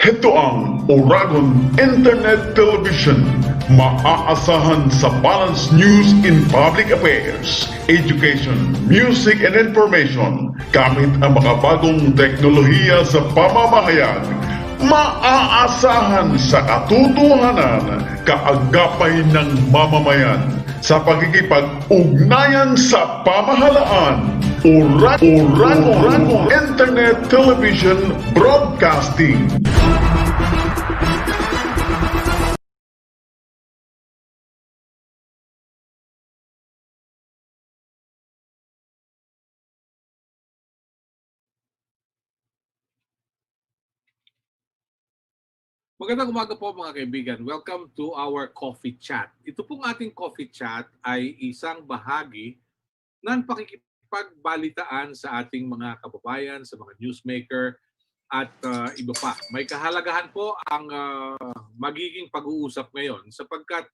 Ito ang Oragon Internet Television. Maaasahan sa balanced news in public affairs, education, music and information. Gamit ang makabagong teknolohiya sa pamamahayag. Maaasahan sa katotohanan, kaagapay ng mamamayan sa pagkikipag-ugnayan sa pamahalaan. Oragon Internet Television Broadcasting. Magandang umaga po mga kaibigan. Welcome to our coffee chat. Ito pong ating coffee chat ay isang bahagi ng pakikipagbalitaan sa ating mga kababayan, sa mga newsmaker at iba pa. May kahalagahan po ang magiging pag-uusap ngayon sapagkat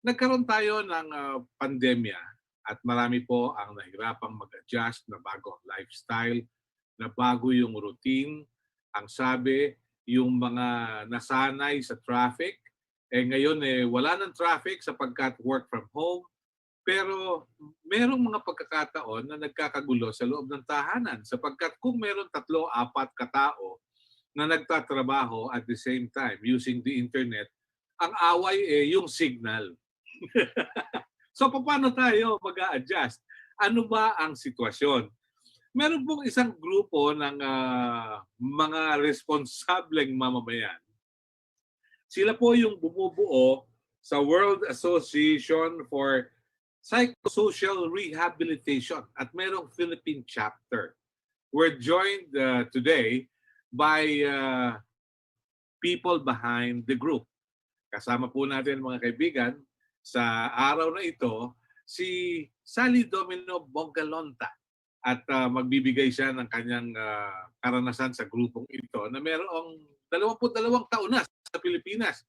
nagkaroon tayo ng pandemya at marami po ang nahirapang mag-adjust na bago ang lifestyle, na bago yung routine. Ang sabi, yung mga nasanay sa traffic, ngayon wala ng traffic sapagkat work from home. Pero merong mga pagkakataon na nagkakagulo sa loob ng tahanan sapagkat kung meron 3-4 katao na nagtatrabaho at the same time using the internet, ang away yung signal. So paano tayo mag-a-adjust? Ano ba ang sitwasyon? Meron pong isang grupo ng mga responsableng mamamayan. Sila po yung bumubuo sa World Association for Psychosocial Rehabilitation at merong Philippine chapter. We're joined today by people behind the group. Kasama po natin mga kaibigan sa araw na ito si Sally Domino Bongalonta. At magbibigay siya ng kanyang karanasan sa grupong ito na mayroong 22 taon na sa Pilipinas.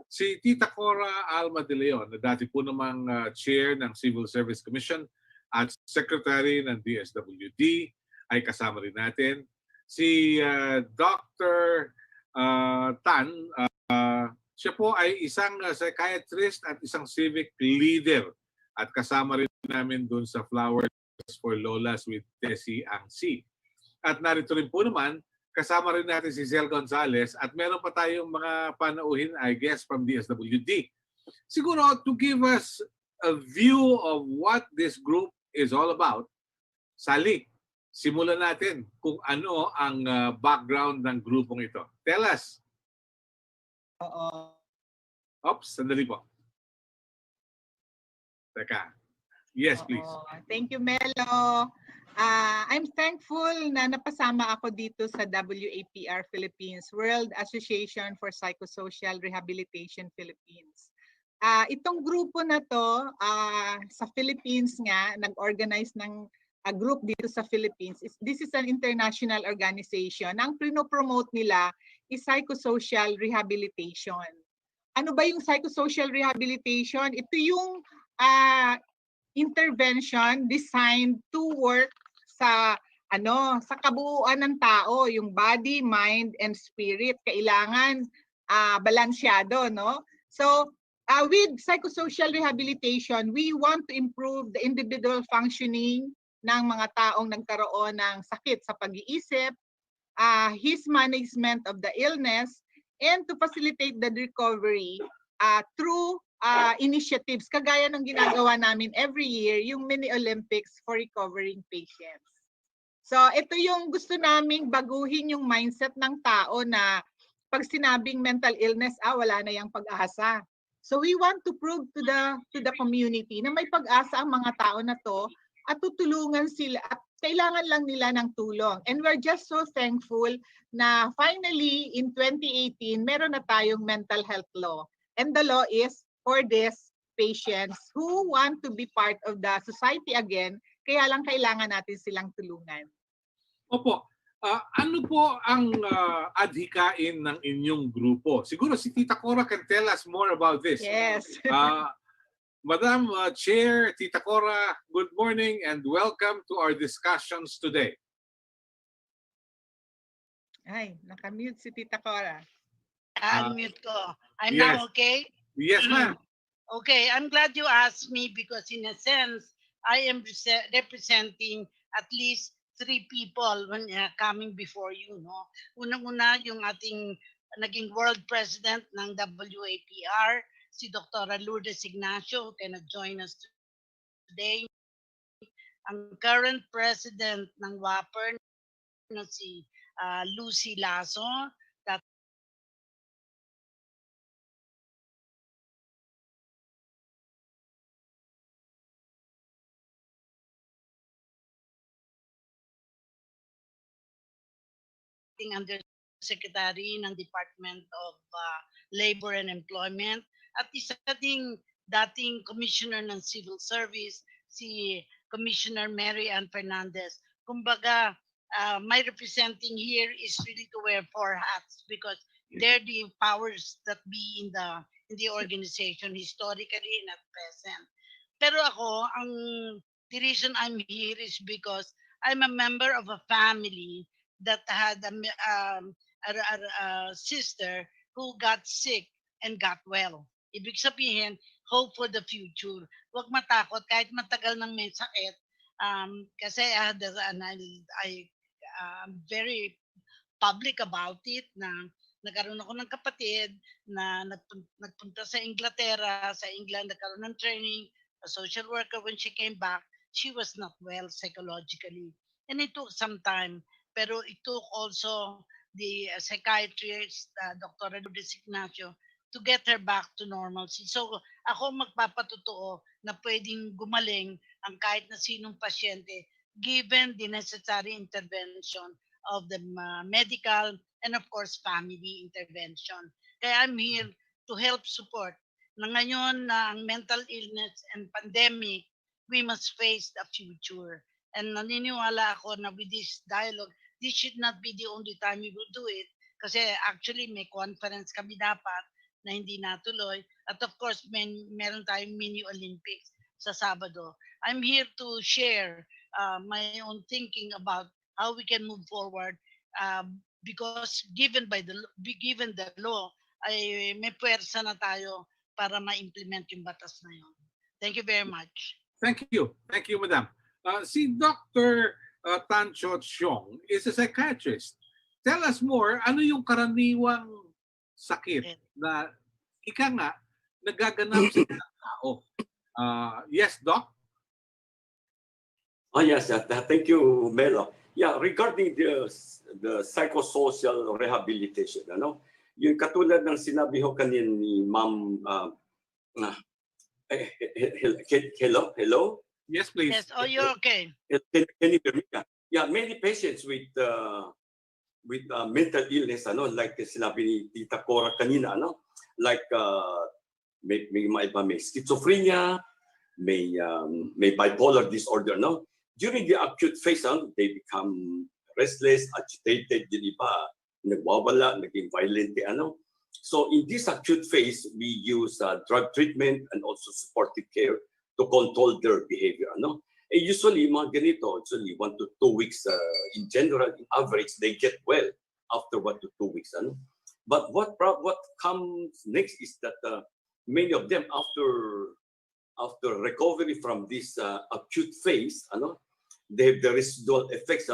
Si Tita Cora Alma de Leon, na dati po namang chair ng Civil Service Commission at secretary ng DSWD, ay kasama rin natin. Si Dr. Tan, siya po ay isang psychiatrist at isang civic leader at kasama rin namin dun sa Flowers for Lolas with Tessie Angsi. At narito rin po naman, kasama rin natin si Zel Gonzalez at meron pa tayong mga panauhin, I guess, from DSWD. Siguro, to give us a view of what this group is all about, Sally, simulan natin kung ano ang background ng grupong ito. Tell us. Oops, sandali po. Teka. Yes, please. Thank you, Melo. I'm thankful na napasama ako dito sa WAPR Philippines, World Association for Psychosocial Rehabilitation Philippines. Itong grupo na to sa Philippines nga, nag-organize ng group dito sa Philippines. This is an international organization. Ang pinopromote nila is psychosocial rehabilitation. Ano ba yung psychosocial rehabilitation? Ito yung intervention designed to work sa sa kabuuan ng tao, yung body, mind and spirit. Kailangan balansyado, no? So with psychosocial rehabilitation, we want to improve the individual functioning ng mga taong nagkaroon ng sakit sa pag-iisip, his management of the illness, and to facilitate the recovery through initiatives kagaya ng ginagawa namin every year, yung mini Olympics for recovering patients. So ito yung gusto naming baguhin yung mindset ng tao na pag sinabing mental illness, wala na yung pag-asa. So we want to prove to the community na may pag-asa ang mga tao na to at tutulungan sila at kailangan lang nila ng tulong. And we're just so thankful na finally in 2018 meron na tayong mental health law. And the law is for these patients who want to be part of the society again, kaya lang kailangan natin silang tulungan. Opo. Ano po ang adhikain ng inyong grupo? Siguro si Tita Cora can tell us more about this. Yes. Madam Chair, Tita Cora, good morning and welcome to our discussions today. Ay, nakamute si Tita Cora. unmute ko. I'm yes. now okay? Yes, ma'am. Okay, I'm glad you asked me because in a sense, I am representing at least 3 people when coming before you. No? Unang-una, yung ating naging world president ng WAPR, si Dr. Lourdes Ignacio, who cannot join us today. Ang current president ng WAPR na si Lucy Lasso, Undersecretary ng Department of Labor and Employment at isa ding dating Commissioner ng Civil Service, si Commissioner Mary Ann Fernandez. Kumbaga, my representing here is really to wear 4 hats because they're the powers that be in the organization historically and at present. Pero ako, the reason I'm here is because I'm a member of a family that had a sister who got sick and got well. Ibig sabihin, hope for the future. Huwag matakot kahit matagal nang may sakit. Kasi I'm very public about it na nagkaroon ako ng kapatid na nagpunta sa Inglaterra, sa England, nagkaroon ng training, a social worker. When she came back, she was not well psychologically. And it took some time. Pero it took also the psychiatrist, Dr. Lourdes Ignacio, to get her back to normalcy. So ako magpapatotoo na pwedeng gumaling ang kahit na sinong pasyente given the necessary intervention of the medical and of course family intervention. Kaya I'm here to help support na ngayon na ang mental illness and pandemic, we must face the future. And naniniwala ako na with this dialogue, this should not be the only time we will do it. Kasi actually may conference kami dapat na hindi natuloy. At of course, meron tayong mini Olympics sa Sabado. I'm here to share my own thinking about how we can move forward because given the law, ay may puwersa na tayo para ma-implement yung batas na yun. Thank you very much. Thank you. Thank you, Madam. Si Dr. Tan Chot Siong is a psychiatrist. Tell us more, ano yung karaniwang sakit na ika nga nagaganap sa isang tao? Yes, Doc? Oh, yes. Thank you, Melo. Yeah, regarding the psychosocial rehabilitation, yung katulad ng sinabi ho kanina ni Ma'am, hello? Yes, please. Yes, oh, you're okay. Can you hear me? Yeah, many patients with mental illness, like sinabi ni Tita Cora kanina, like may schizophrenia, may bipolar disorder, During the acute phase, they become restless, agitated, yung iba, nagwawala, naging violent, So in this acute phase, we use drug treatment and also supportive care to control their behavior, usually, mga ganito, usually 1 to 2 weeks, in general, in average, they get well after 1 to 2 weeks, But what comes next is that many of them, after recovery from this acute phase, they have the residual effects,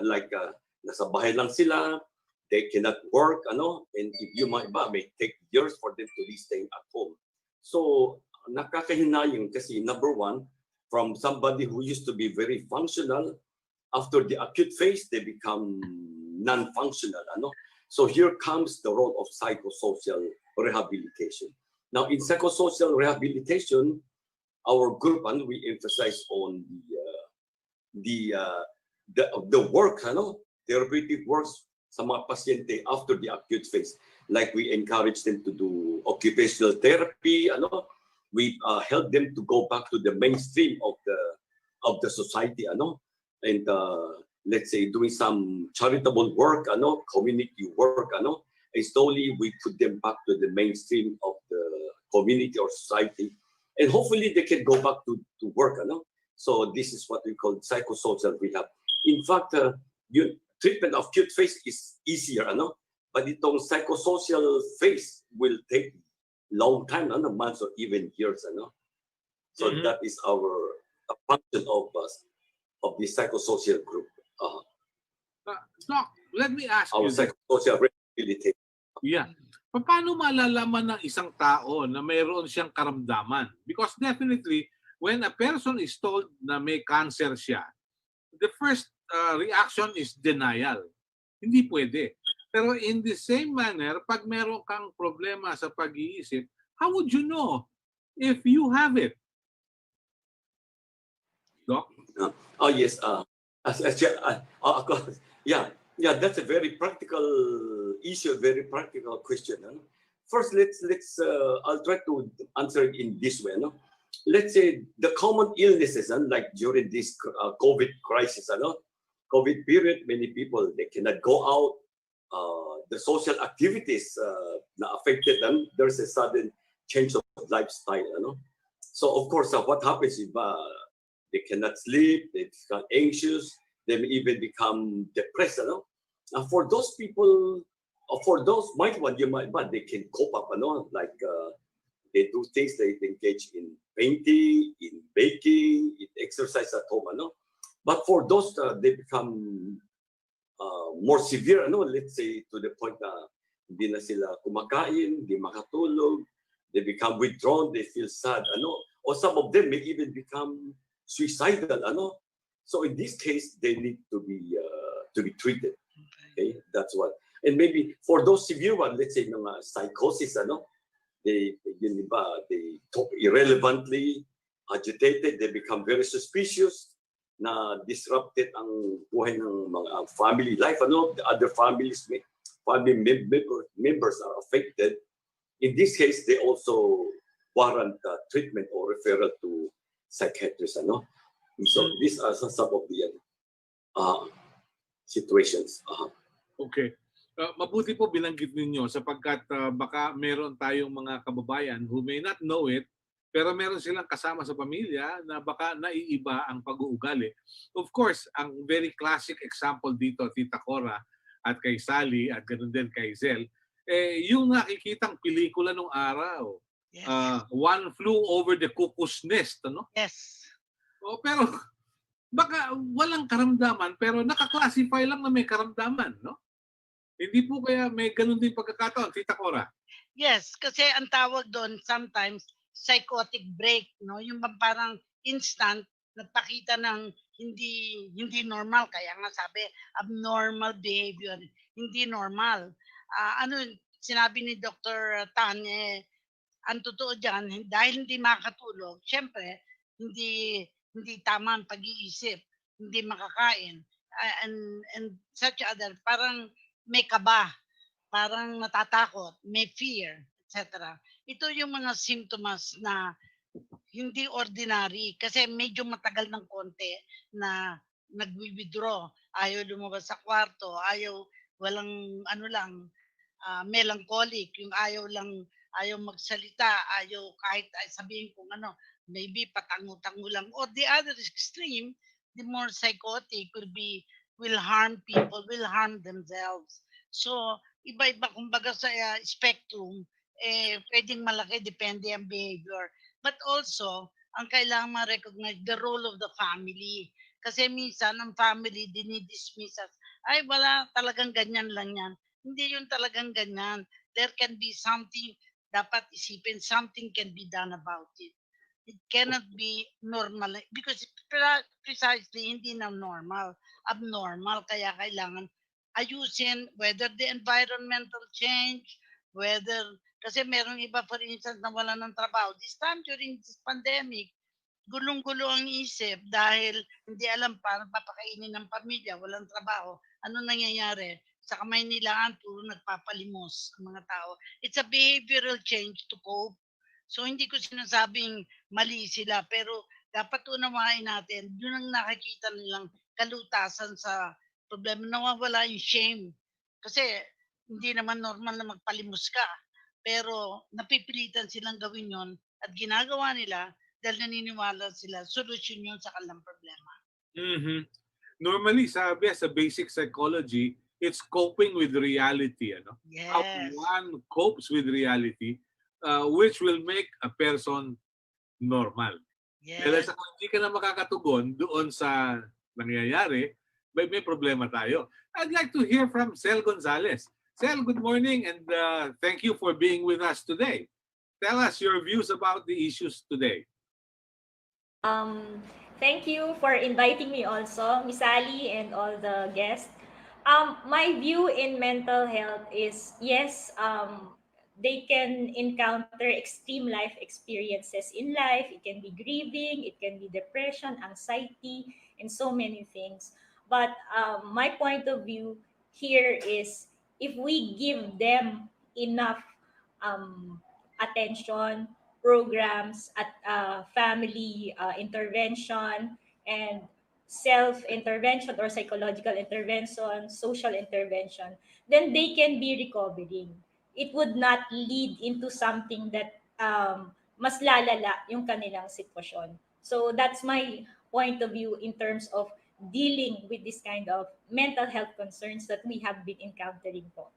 like nasa bahay lang sila, they cannot work, and if you may take years for them to be staying at home. So nakakahinayang kasi number one, from somebody who used to be very functional, after the acute phase, they become non-functional. So here comes the role of psychosocial rehabilitation. Now in psychosocial rehabilitation, our group, we emphasize on the work, therapeutic works sa mga pasyente after the acute phase. Like we encourage them to do occupational therapy, we help them to go back to the mainstream of the society, and let's say doing some charitable work, community work, and slowly we put them back to the mainstream of the community or society, and hopefully they can go back to work, So this is what we call psychosocial rehab. In fact, treatment of acute phase is easier, But itong psychosocial phase will take long time, ano, months or even years, ano. So Mhm. that is our function of the psychosocial group, Doc, let me ask our you this. psychosocial rehabilitation. Yeah. Paano malalaman ng isang tao na mayroon siyang karamdaman? Because definitely, when a person is told na may cancer siya, the first reaction is denial. Hindi pwede. Pero in the same manner, pag meron kang problema sa pag-iisip, how would you know if you have it? Doc? Oh yes, yeah, that's a very practical issue, very practical question. Ano? First, let's I'll try to answer it in this way. No? Let's say the common illnesses, like during this COVID crisis, COVID period, many people they cannot go out. The social activities na affected them. There's a sudden change of lifestyle. So of course, what happens if they cannot sleep, they become anxious, they may even become depressed. For those people, for those might want you might, but they can cope up. Like they do things, they engage in painting, in baking, in exercise at home. But for those, they become more severe, let's say to the point na hindi na sila kumakain, hindi makatulog, they become withdrawn, they feel sad, or some of them may even become suicidal, So in this case, they need to be treated. Okay, that's what. And maybe for those severe ones, let's say mga psychosis, they talk irrelevantly, agitated, they become very suspicious, na disrupted ang buhay ng mga family life. The other family members are affected. In this case, they also warrant treatment or referral to psychiatrists. So these are some of the situations. Okay. Mabuti po binanggit ninyo sapagkat baka meron tayong mga kababayan who may not know it, pero meron silang kasama sa pamilya na baka naiiba ang pag-uugali. Of course, ang very classic example dito, Tita Cora at kay Sally at ganoon din kay Zel, yung nakikitang pelikula nung araw. Yes. One Flew Over the Cuckoo's Nest. Yes. Pero baka walang karamdaman pero naka-classify lang na may karamdaman, no? Hindi po kaya may ganun din pagkakataon, Tita Cora? Yes, kasi ang tawag doon sometimes psychotic break, no? Yung parang instant nagpakita ng hindi normal, kaya nga sabi abnormal behavior, hindi normal. Sinabi ni Dr. Tan, ang totoo diyan dahil hindi makatulog, syempre hindi tama ang pag-iisip, hindi makakain, and such other, parang may kaba, parang natatakot, may fear, etc. Ito yung mga symptoms na hindi ordinary kasi medyo matagal ng konti na nagwi-withdraw, ayaw lumabas sa kwarto, walang melancholic, yung ayaw magsalita, ayaw kahit sabihin kung maybe patango-tango lang. Or the other extreme, the more psychotic will harm people, will harm themselves. So, iba-iba kumbaga sa spectrum, pwedeng malaki, depende ang behavior. But also, ang kailangan ma-recognize the role of the family. Kasi minsan, ang family dinidismiss as, ay wala, talagang ganyan lang yan. Hindi yun talagang ganyan. There can be something, dapat isipin, something can be done about it. It cannot be normal because precisely hindi na normal, abnormal, kaya kailangan ayusin whether the environmental change, kasi merong iba for instance na wala ng trabaho. This time during this pandemic, gulong-gulo ang isip dahil hindi alam paano papakainin ng pamilya, walang trabaho. Ano nangyayari? Sa Kamaynilaan, puro nagpapalimos ang mga tao. It's a behavioral change to cope. So hindi ko sinasabing mali sila, pero dapat unawain natin, yun ang nakikita nilang kalutasan sa problema. Nawawala yung shame. Kasi hindi naman normal na magpalimos ka. Pero napipilitan silang gawin yon at ginagawa nila dahil naniniwala sila, solusyon yun sa kanilang problema. Mm-hmm. Normally, sabi sa basic psychology, it's coping with reality. Ano? How Yes. one copes with reality, which will make a person normal. Dahil Yes. sa kung hindi ka na makakatugon doon sa nangyayari, may problema tayo. I'd like to hear from Sel Gonzalez. Sel, good morning and thank you for being with us today. Tell us your views about the issues today. Um, Thank you for inviting me also, Miss Ali and all the guests. My view in mental health is yes, they can encounter extreme life experiences in life. It can be grieving, it can be depression, anxiety, and so many things. But my point of view here is if we give them enough attention, programs at family intervention and self-intervention or psychological intervention, social intervention, then they can be recovering. It would not lead into something that mas lalala yung kanilang sitwasyon. So that's my point of view in terms of dealing with this kind of mental health concerns that we have been encountering po.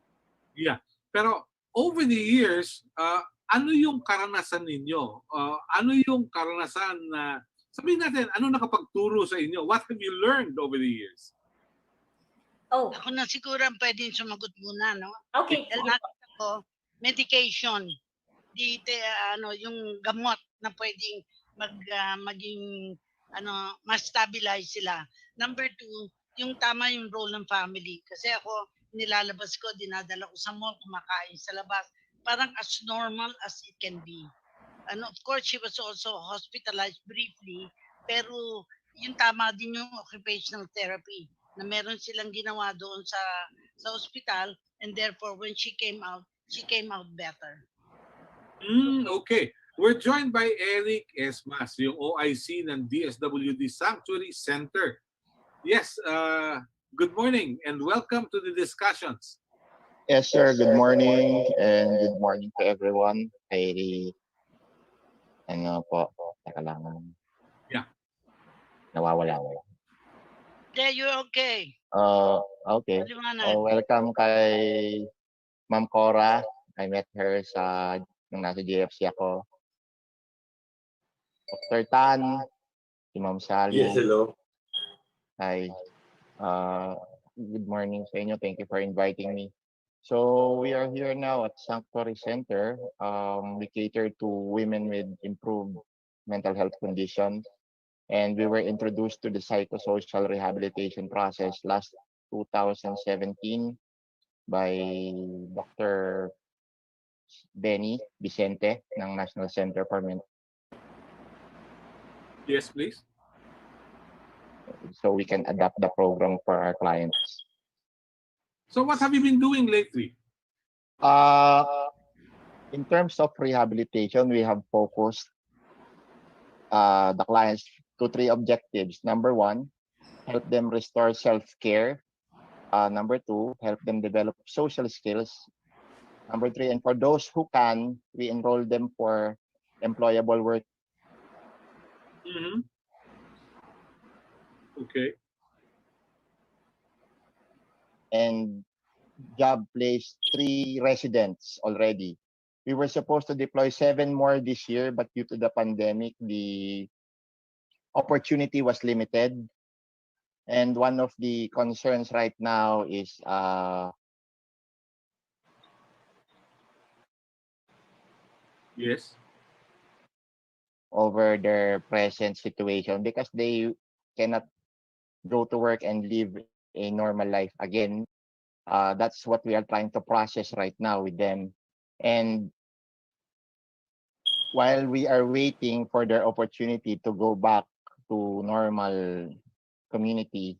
Yeah. Pero over the years, ano yung karanasan ninyo? Ano yung karanasan na, sabihin natin, ano nakapagturo sa inyo? What have you learned over the years? Oh, Ako na siguro ang pwedeng sumagot muna, no? okay. Dahil Sige po. nakita ko, medication, yung gamot na pwedeng maging ma-stabilize sila. Number 2, yung tama yung role ng family. Kasi ako, nilalabas ko, dinadala ko sa mall, kumakain sa labas. Parang as normal as it can be. And of course, she was also hospitalized briefly, pero yung tama din yung occupational therapy na meron silang ginawa doon sa hospital, and therefore when she came out better. Okay. We're joined by Eric Esmas, yung OIC ng DSWD Sanctuary Center. Yes, good morning and welcome to the discussions. Yes, sir. Good morning and good morning to everyone. Teka lang. Yeah. Nawawala ko. Yeah, you're okay. Okay. Maliwanag. Welcome kay Ma'am Cora. I met her nung nasa JFC ako. Dr. Tan, si Ma'am Sally. Yes, hello. Hi. Good morning sa inyo. Thank you for inviting me. So we are here now at Sanctuary Center. We cater to women with improved mental health conditions. And we were introduced to the psychosocial rehabilitation process last 2017 by Dr. Benny Vicente ng National Center for Mental. Yes, please. So we can adapt the program for our clients. So what have you been doing lately? In terms of rehabilitation, we have focused the clients to 3 objectives. Number 1, help them restore self-care. Number 2, help them develop social skills. Number 3, and for those who can, we enroll them for employable work. Mm-hmm. Okay. And job placed 3 residents already. We were supposed to deploy 7 more this year, but due to the pandemic, the opportunity was limited. And one of the concerns right now is Yes. over their present situation because they cannot go to work and live a normal life again. That's what we are trying to process right now with them. And while we are waiting for their opportunity to go back to normal community,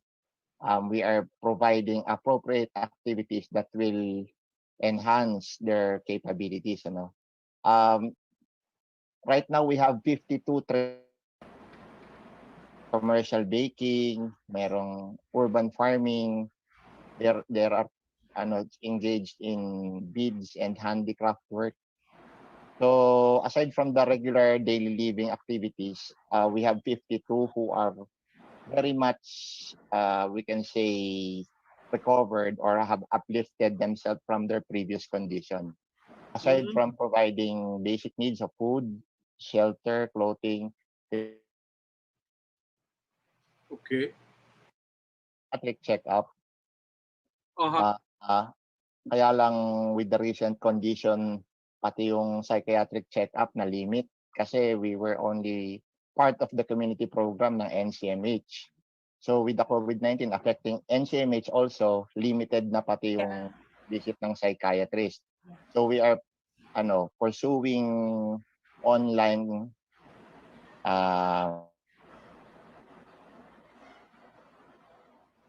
we are providing appropriate activities that will enhance their capabilities. Right now we have 52 commercial baking, merong urban farming, there are engaged in beads and handicraft work. So aside from the regular daily living activities, we have 52 who are very much we can say recovered or have uplifted themselves from their previous condition. Aside from providing basic needs of food, shelter, clothing, Okay. psychiatric check-up. Aha. Kaya lang with the recent condition, pati yung psychiatric check-up na limit kasi we were only part of the community program ng NCMH. So with the COVID-19 affecting NCMH also, limited na pati yung visit ng psychiatrist. So we are pursuing online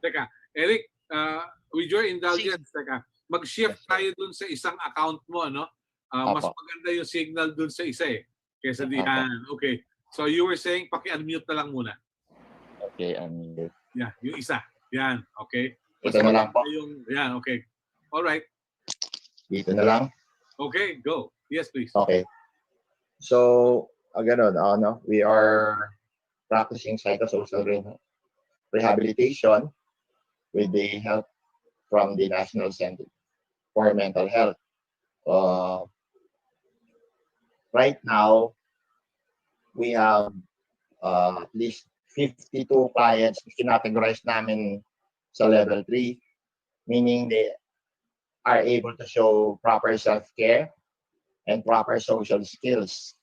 Teka, Eric, with your indulgence, mag-shift tayo dun sa isang account mo, no? Mas maganda yung signal dun sa isa kaysa diyan. Okay. So you were saying, paki-unmute na lang muna. Okay, unmute. Yeah, yung isa. Yan, okay. Ito na lang po. Yan, okay. All right. Dito na lang. Okay, go. Yes, please. Okay. So, ganun, we are practicing psychosocial rehabilitation with the help from the National Center for Mental Health. Right now, we have at least 52 clients kinategorize namin sa level 3, meaning they are able to show proper self-care and proper social skills.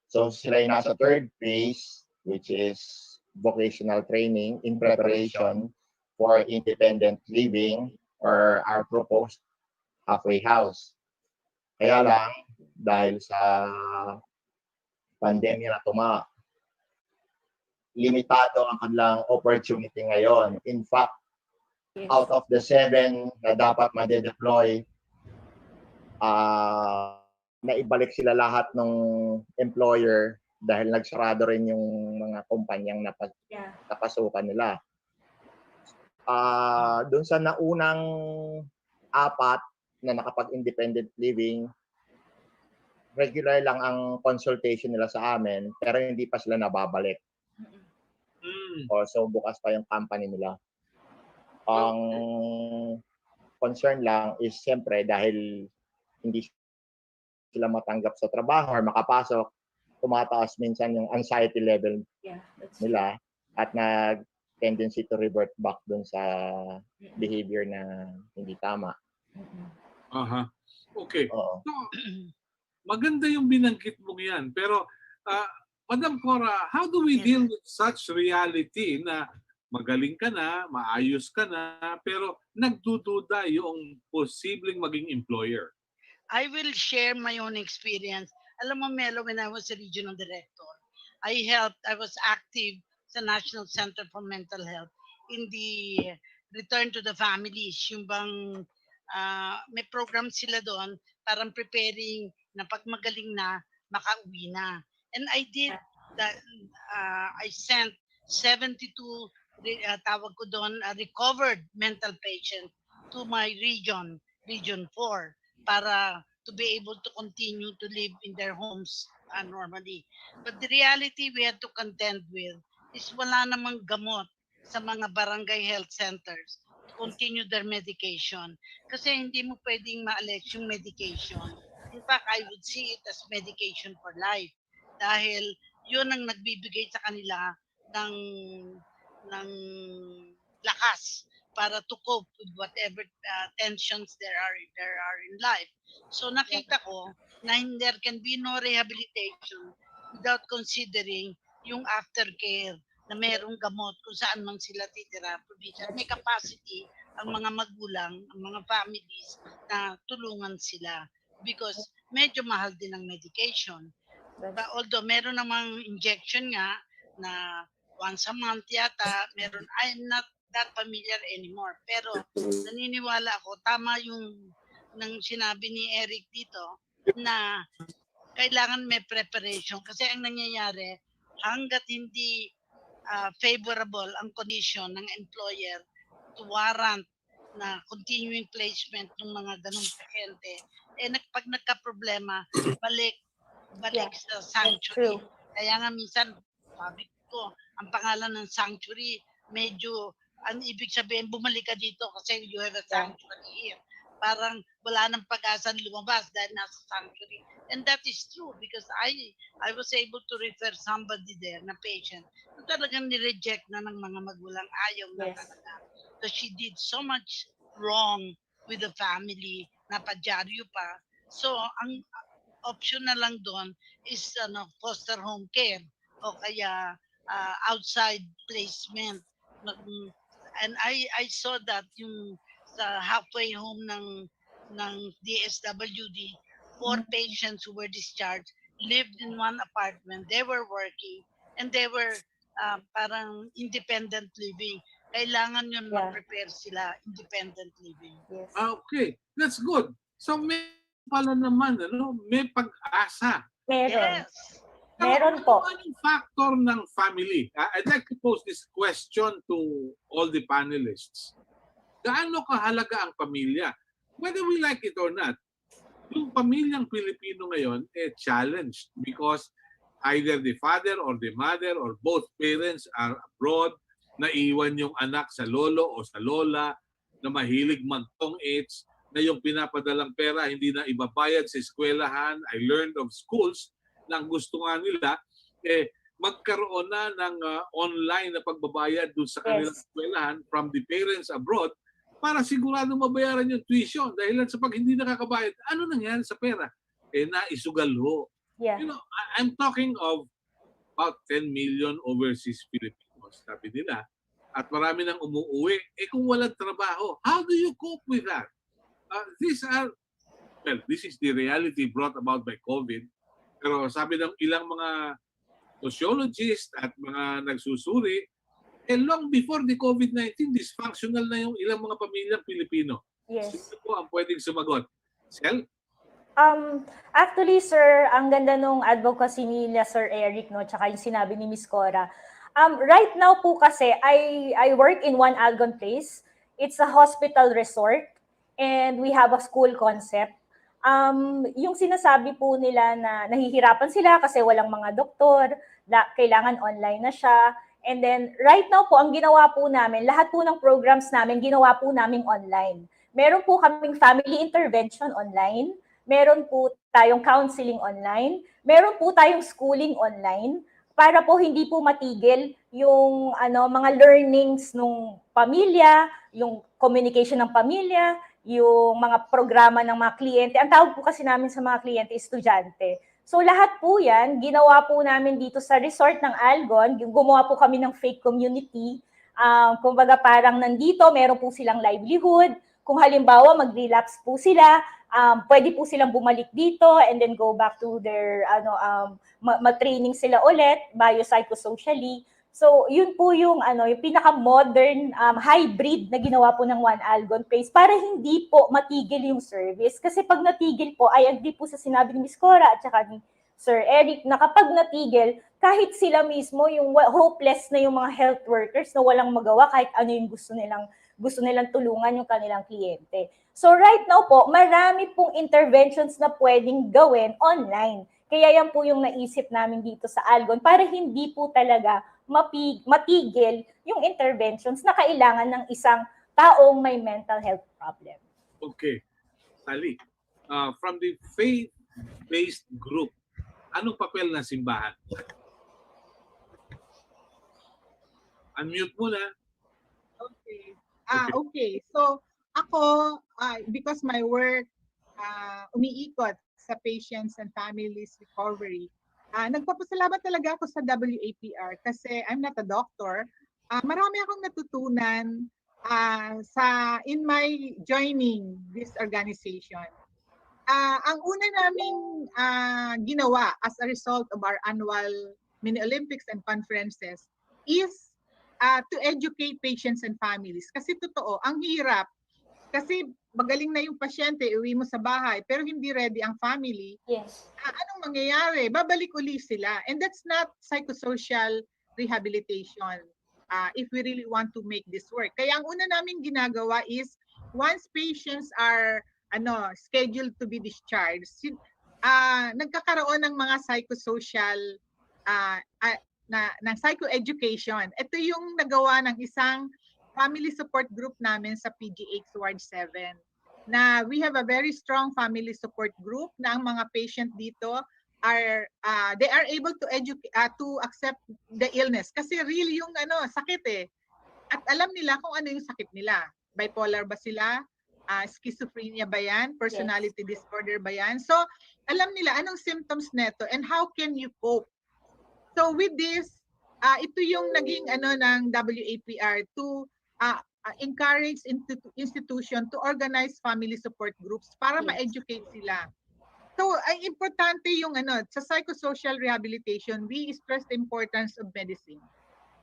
So sila ay nasa third phase, which is vocational training in preparation for independent living or our proposed halfway house. Kaya lang, dahil sa pandemya na limitado ang kanilang opportunity ngayon. In fact, out of the 7 na dapat ma-deploy, naibalik sila lahat ng employer dahil nagsarado rin yung mga kumpanyang napasukan nila. Doon sa naunang 4 na nakapag-independent living, regular lang ang consultation nila sa amin, pero hindi pa sila nababalik. So bukas pa yung company nila. Ang concern lang is siyempre dahil hindi sila matanggap sa trabaho or makapasok, tumataas minsan yung anxiety level nila at nag-tendency to revert back dun sa behavior na hindi tama. Okay. So, maganda yung binanggit mo yan. Pero, Madam Cora, how do we deal with such reality na magaling ka na, maayos ka na, pero nagdududa yung posibleng maging employer? I will share my own experience. Alam mo, Melo, when I was a regional director, I was active sa National Center for Mental Health in the return to the families. Yung bang may program sila doon, parang preparing na pag magaling na, makauwi na. And I did that. I sent 72 tawag ko doon, recovered mental patient to my region 4, para to be able to continue to live in their homes normally. But the reality we had to contend with is wala namang gamot sa mga barangay health centers to continue their medication. Kasi hindi mo pwedeng ma-alex yung medication. In fact, I would see it as medication for life. Dahil yun ang nagbibigay sa kanila ng lakas para to cope with whatever tensions there are in life. So nakita ko na there can be no rehabilitation without considering yung aftercare na merong gamot kung saan man sila titira, provision. May capacity ang mga magulang, ang mga families na tulungan sila because medyo mahal din ang medication. Although meron namang injection nga na once a month yata, meron, I'm not that familiar anymore. Pero naniniwala ako, tama yung nang sinabi ni Eric dito na kailangan may preparation. Kasi ang nangyayari, hanggat hindi favorable ang condition ng employer to warrant na continuing placement ng mga ganong pasyente, pag nagka-problema, balik sa sanctuary. Kaya nga minsan, sabi ko, ang pangalan ng sanctuary, medyo ang ibig sabihin, bumalik ka dito kasi you have a sanctuary here. Parang wala nang pag-asa lumabas dahil nasa sanctuary. And that is true because I was able to refer somebody there na patient na talagang nireject na ng mga magulang, ayaw na Yes. talaga. Because she did so much wrong with the family, napadyaryo pa. So, ang option na lang doon is foster home care o kaya outside placement. And I saw that yung sa halfway home ng DSWD, 4 patients who were discharged lived in one apartment. They were working and they were parang independent living. Kailangan yun ma-prepare sila, independent living. Yes. Okay, that's good. So may pala naman, may pag-asa. Meron. Yes. Meron po. Ano ang factor ng family? I'd like to pose this question to all the panelists. Gaano kahalaga ang pamilya? Whether we like it or not, yung pamilyang Pilipino ngayon challenged because either the father or the mother or both parents are abroad, naiwan yung anak sa lolo o sa lola, na mahilig mag-tong-its, na yung pinapadalang pera hindi na ibabayad sa eskwelahan. I learned of schools na gusto nga nila, magkaroon na ng online na pagbabayad dun sa kanilang eskwelahan from the parents abroad para sigurado mabayaran yung tuition. Dahil sa pag hindi nakakabayad, ano nangyari sa pera? Naisugal ho. Yeah. You know, I'm talking of about 10 million overseas Filipinos, sabi nila. At marami nang umuuwi. Kung walang trabaho, how do you cope with that? This is the reality brought about by COVID. Pero sabi ng ilang mga sociologists at mga nagsusuri, long before the COVID-19, dysfunctional na yung ilang mga pamilyang Pilipino. Yes. Sino po ang pwedeng sumagot? Sel? Actually, sir, ang ganda nung advocacy nila Sir Eric, no, tsaka yung sinabi ni Miss Cora. Right now po kasi, I work in one Algon Place. It's a hospital resort and we have a school concept. Yung sinasabi po nila na nahihirapan sila kasi walang mga doktor, kailangan online na siya. And then, right now po, ang ginawa po namin, lahat po ng programs namin, ginawa po namin online. Meron po kaming family intervention online, meron po tayong counseling online, meron po tayong schooling online, para po hindi po matigil yung mga learnings ng pamilya, yung communication ng pamilya, yung mga programa ng mga kliyente. Ang tawag po kasi namin sa mga kliyente, estudyante. So lahat po yan, ginawa po namin dito sa resort ng Algon. Gumawa po kami ng fake community. Kumbaga parang nandito, meron po silang livelihood. Kung halimbawa mag-relapse po sila, pwede po silang bumalik dito and then go back to their, mag-training sila ulit, biopsychosocially. So, yun po yung pinaka-modern hybrid na ginawa po ng One Algon Place para hindi po matigil yung service. Kasi pag natigil po, I agree po sa sinabi ni Ms. Cora at saka ni Sir Eric, na kapag natigil, kahit sila mismo, yung hopeless na yung mga health workers na walang magawa kahit ano yung gusto nilang tulungan yung kanilang kliyente. So right now po, marami pong interventions na pwedeng gawin online. Kaya yan po yung naisip namin dito sa Algon para hindi po talaga matigil yung interventions na kailangan ng isang taong may mental health problem. Okay. Sally, from the faith-based group, anong papel ng simbahan? Unmute muna. Okay. Okay. So, ako, because my work umiikot sa patients and families recovery, nagpapasalamat talaga ako sa WAPR kasi I'm not a doctor. Marami akong natutunan in my joining this organization. Ang una naming ginawa as a result of our annual mini Olympics and conferences is to educate patients and families. Kasi totoo, ang hirap. Kasi magaling na yung pasyente, uwi mo sa bahay, pero hindi ready ang family. Yes. Anong mangyayari? Babalik uli sila. And that's not psychosocial rehabilitation if we really want to make this work. Kaya ang una namin ginagawa is once patients are scheduled to be discharged, nagkakaroon ng mga psychosocial ng psychoeducation. Ito yung nagawa ng isang family support group namin sa PGH Ward 7 na we have a very strong family support group na ang mga patient dito are they are able to to accept the illness kasi real yung sakit eh. At alam nila kung ano yung sakit nila. Bipolar ba sila? Schizophrenia ba yan? Personality disorder ba yan? So, alam nila anong symptoms neto and how can you cope. So with this, ito yung naging ng WAPR to encourage institution to organize family support groups para ma-educate sila. So, ay importante yung sa psychosocial rehabilitation, we stress the importance of medicine.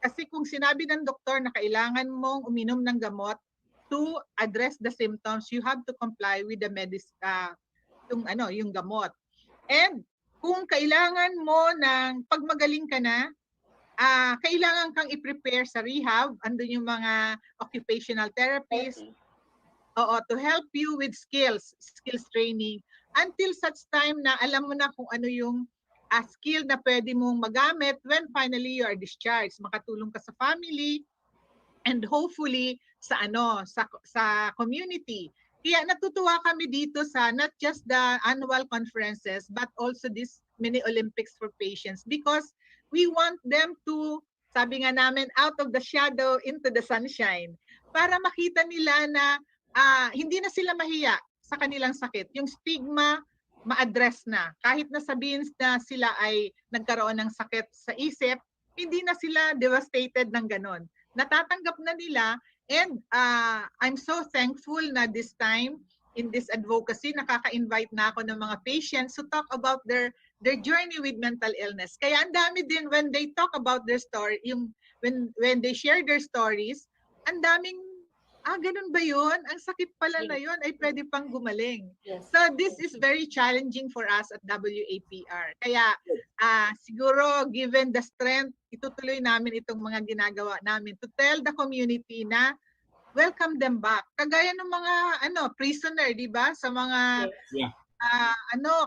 Kasi kung sinabi ng doktor na kailangan mong uminom ng gamot to address the symptoms, you have to comply with the yung gamot. And kung kailangan mo pag magaling ka na, kailangan kang i-prepare sa rehab, andun yung mga occupational therapists, to help you with skills training until such time na alam mo na kung ano yung skill na pwede mong magamit when finally you are discharged. Makatulong ka sa family and hopefully sa community. Kaya natutuwa kami dito sa not just the annual conferences but also this mini Olympics for patients because we want them to, sabi nga namin, out of the shadow into the sunshine para makita nila na hindi na sila mahiya sa kanilang sakit. Yung stigma ma-address na. Kahit na sabihin na sila ay nagkaroon ng sakit sa isip, hindi na sila devastated ng ganon. Natatanggap na nila and I'm so thankful na this time in this advocacy, nakaka-invite na ako ng mga patients to talk about their journey with mental illness. Kaya ang dami din when they talk about their story, when they share their stories, ang daming ganun ba yun? Ang sakit pala na yun ay pwede pang gumaling. Yes. So this is very challenging for us at WAPR. Kaya siguro given the strength, itutuloy namin itong mga ginagawa namin to tell the community na welcome them back. Kagaya ng mga prisoner, di ba? Sa mga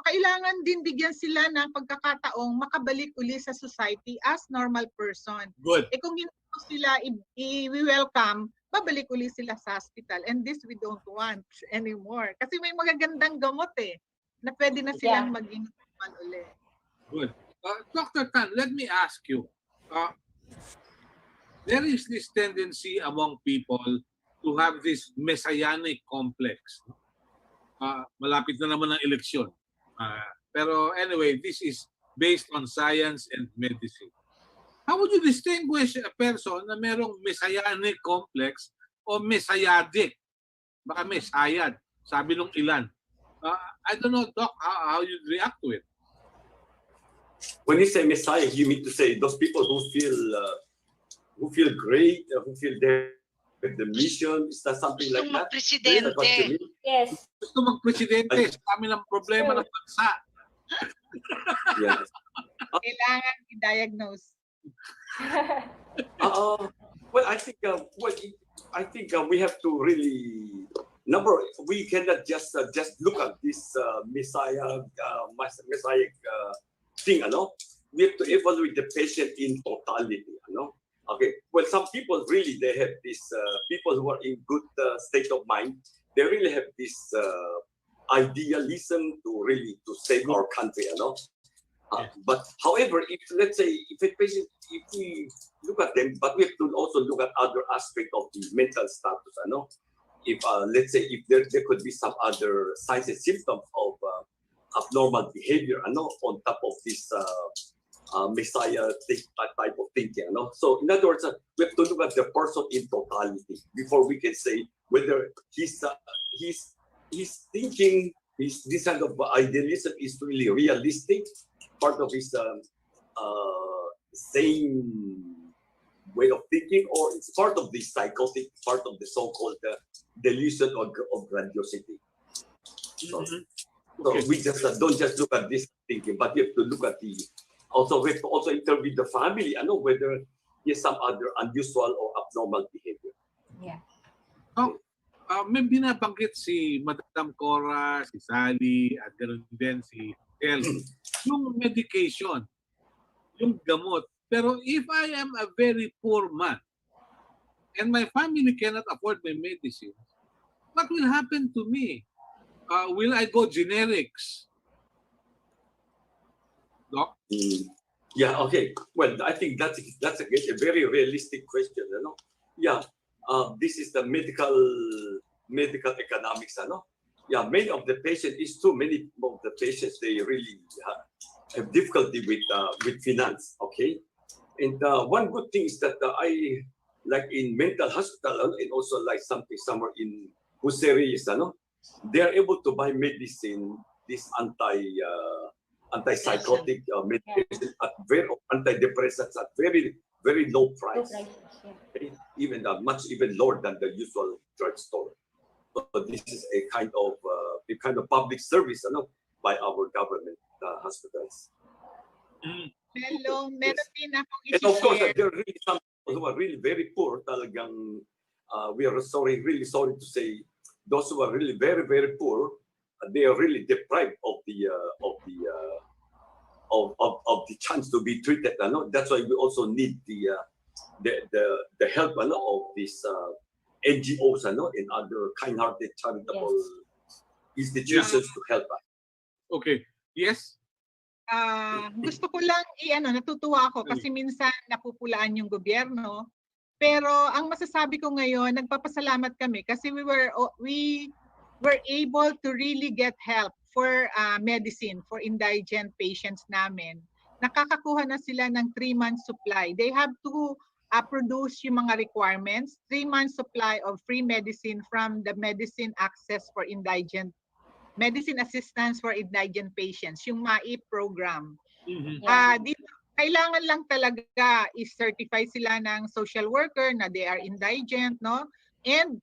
kailangan din bigyan sila ng pagkakataong makabalik uli sa society as normal person. Good. Kung hindi mo sila i-welcome, babalik uli sila sa hospital. And this we don't want anymore. Kasi may magagandang gamot na pwede na silang maging normal uli. Good. Dr. Tan, let me ask you. There is this tendency among people to have this messianic complex. Malapit na naman ang eleksyon. Pero anyway, this is based on science and medicine. How would you distinguish a person na merong messianic complex o messiadic? Baka messiad, sabi nung ilan. I don't know, Doc, how you react to it. When you say messiah, you mean to say those people who feel great, who feel the mission, is that something like that? Is that what you mean? Yes. Gusto magpresidente, sa amin ang problema ng bansa. Yes. Kailangan i-diagnose. Well, I think we have to really we cannot just look at this messiah thing, we have to evaluate the patient in totality, Okay, well, some people really, they have this, people who are in good state of mind, they really have this idealism to save our country, But however, if let's say, if we look at them, but we have to also look at other aspects of the mental status, If let's say, if there could be some other signs and symptoms of abnormal behavior, on top of this messiah type of thinking, So in other words, we have to look at the person in totality before we can say whether his thinking, this kind of idealism is really realistic, part of his same way of thinking, or it's part of the psychotic, part of the so-called delusion of grandiosity. So, we just don't just look at this thinking, but we have to look at we have to also interview the family, whether there's some other unusual or abnormal behavior. Yeah. May binabanggit si Madam Cora, si Sally, at ganoon din si El. Yung medication, yung gamot. Pero if I am a very poor man, and my family cannot afford my medicine, what will happen to me? Will I go generics? Doc? Yeah, okay. Well, I think that's again a very realistic question, you know. Yeah, this is the medical economics, you know. Yeah, many of the patients is too many of the patients they really have difficulty with finance. Okay, and one good thing is that I like in mental hospital and also like something somewhere in whose areas, you know, they are able to buy medicine, this antipsychotic medication at very antidepressants at very low price, okay? Even much even lower than the usual drugstore. So this is a kind of public service, you know, by our government hospitals. Melo, meron din akong And of course, i-share. there are really some people who are really very poor. Talagang we are really sorry to say, those who are really very poor, they are really deprived of the chance to be treated. That's why we also need the help of these NGOs and other kind-hearted charitable institutions to help us. Okay. Yes? Gusto ko lang natutuwa ako kasi minsan napupulaan yung gobyerno. Pero ang masasabi ko ngayon, nagpapasalamat kami kasi we were able to really get help for medicine for indigent patients namin. Nakakakuha na sila ng 3-month supply. They have to produce yung mga requirements, 3-month supply of free medicine from the Medicine Assistance for Indigent Patients, yung MAIP program. Dito, kailangan lang talaga i-certify sila ng social worker na they are indigent, no? And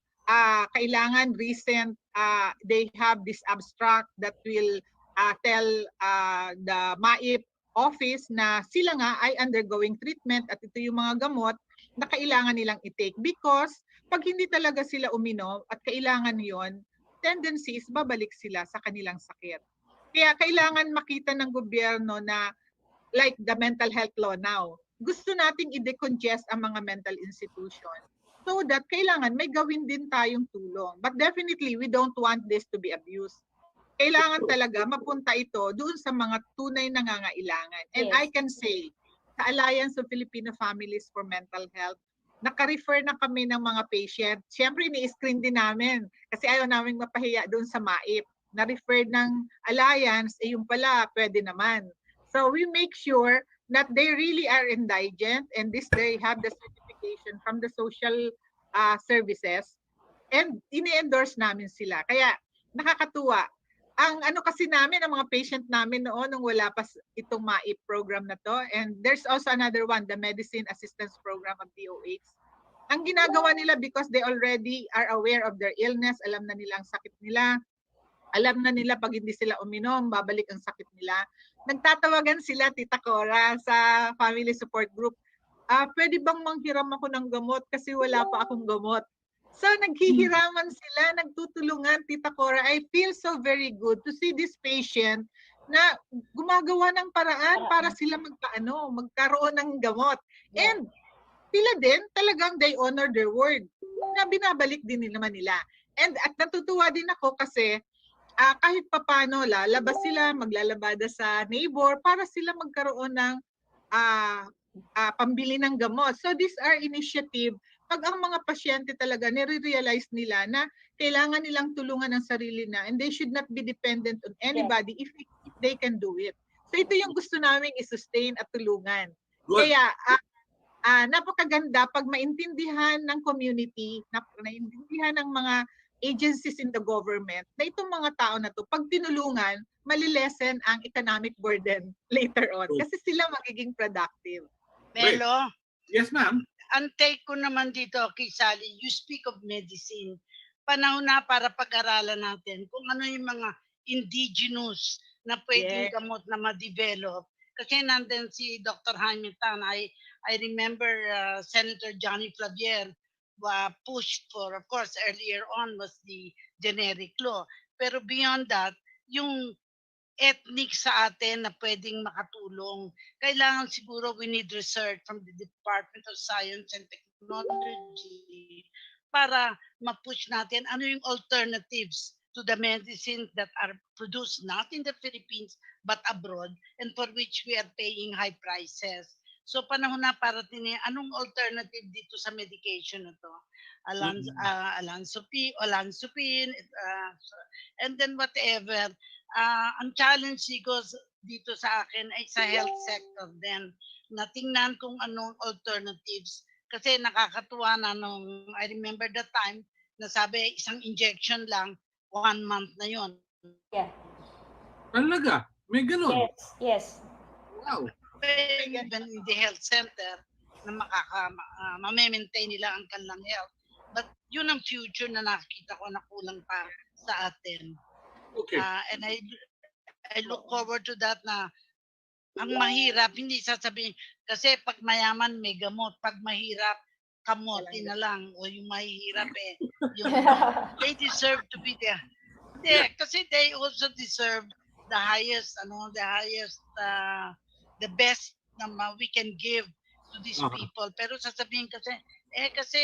kailangan recent, they have this abstract that will tell the MAIP office na sila nga ay undergoing treatment at ito yung mga gamot na kailangan nilang i-take, because pag hindi talaga sila uminom at kailangan yon, tendency is babalik sila sa kanilang sakit. Kaya kailangan makita ng gobyerno na like the mental health law now, gusto nating i-decongest ang mga mental institution so that kailangan may gawin din tayong tulong. But definitely, we don't want this to be abused. Kailangan talaga mapunta ito doon sa mga tunay na nangangailangan. And I can say, sa Alliance of Filipino Families for Mental Health, naka-refer na kami ng mga patient. Siyempre, ni-screen din namin kasi ayaw namin mapahiya doon sa MAIP. Na-refer ng Alliance, yung pala, pwede naman. So we make sure that they really are indigent and they have the certification from the social services, and ini-endorse namin sila. Kaya nakakatuwa. Ang kasi namin, ang mga patient namin noon nung wala pa itong MAIP program na to, and there's also another one, the Medicine Assistance Program of DOH. Ang ginagawa nila, because they already are aware of their illness, alam na nila ang sakit nila, alam na nila pag hindi sila uminom, babalik ang sakit nila. Nagtatawagan sila, Tita Cora, sa family support group. Pwede bang manghiram ako ng gamot kasi wala pa akong gamot? So naghihiraman sila, nagtutulungan, Tita Cora. I feel so very good to see this patient na gumagawa ng paraan para sila magkaroon ng gamot. And sila din, talagang they honor their word na binabalik din naman nila. And at natutuwa din ako kasi kahit papano lalabas sila, maglalabada sa neighbor para sila magkaroon ng pambili ng gamot. So these are initiative pag ang mga pasyente talaga nire-realize nila na kailangan nilang tulungan ang sarili na, and they should not be dependent on anybody if they can do it. So ito yung gusto namin i-sustain at tulungan. Kaya napakaganda pag maintindihan ng community, maintindihan ng mga agencies in the government na itong mga tao na to, pag tinulungan, malilesen ang economic burden later on kasi sila magiging productive. Melo? Yes, ma'am. Ang take ko naman dito kay Sally, you speak of medicine. Panahon na para pag-aralan natin kung ano yung mga indigenous na pwedeng gamot na ma-develop. Kasi nandun si Dr. Hamilton, I remember Senator Johnny Flavier pushed for, of course, earlier on was the generic law. Pero beyond that, yung ethnic sa atin na pwedeng makatulong, kailangan siguro we need research from the Department of Science and Technology technology para ma-push natin ano yung alternatives to the medicines that are produced not in the Philippines but abroad and for which we are paying high prices. So panahon na para tinin anong alternative dito sa medication na to. Olanzapine, and then whatever. Ang challenge siguro dito sa akin ay sa health sector din. Natingnan kung anong alternatives. Kasi nakakatuwa na nung I remember the time na sabi isang injection lang, 1 month na yon. Yeah. Talaga? May ganun? Yes, yes. Wow. Even in the health center na ma-maintain nila ang kanilang health. But yun ang future na nakikita ko na kulang pa sa atin. Okay. And I look forward to that na ang mahirap, hindi sasabihin, kasi pag mayaman may gamot, pag mahirap, kamote na lang, o yung mahirap yung, they deserve to be there. Yeah, kasi they also deserve the highest, the best na we can give to these people. Pero sasabihin kasi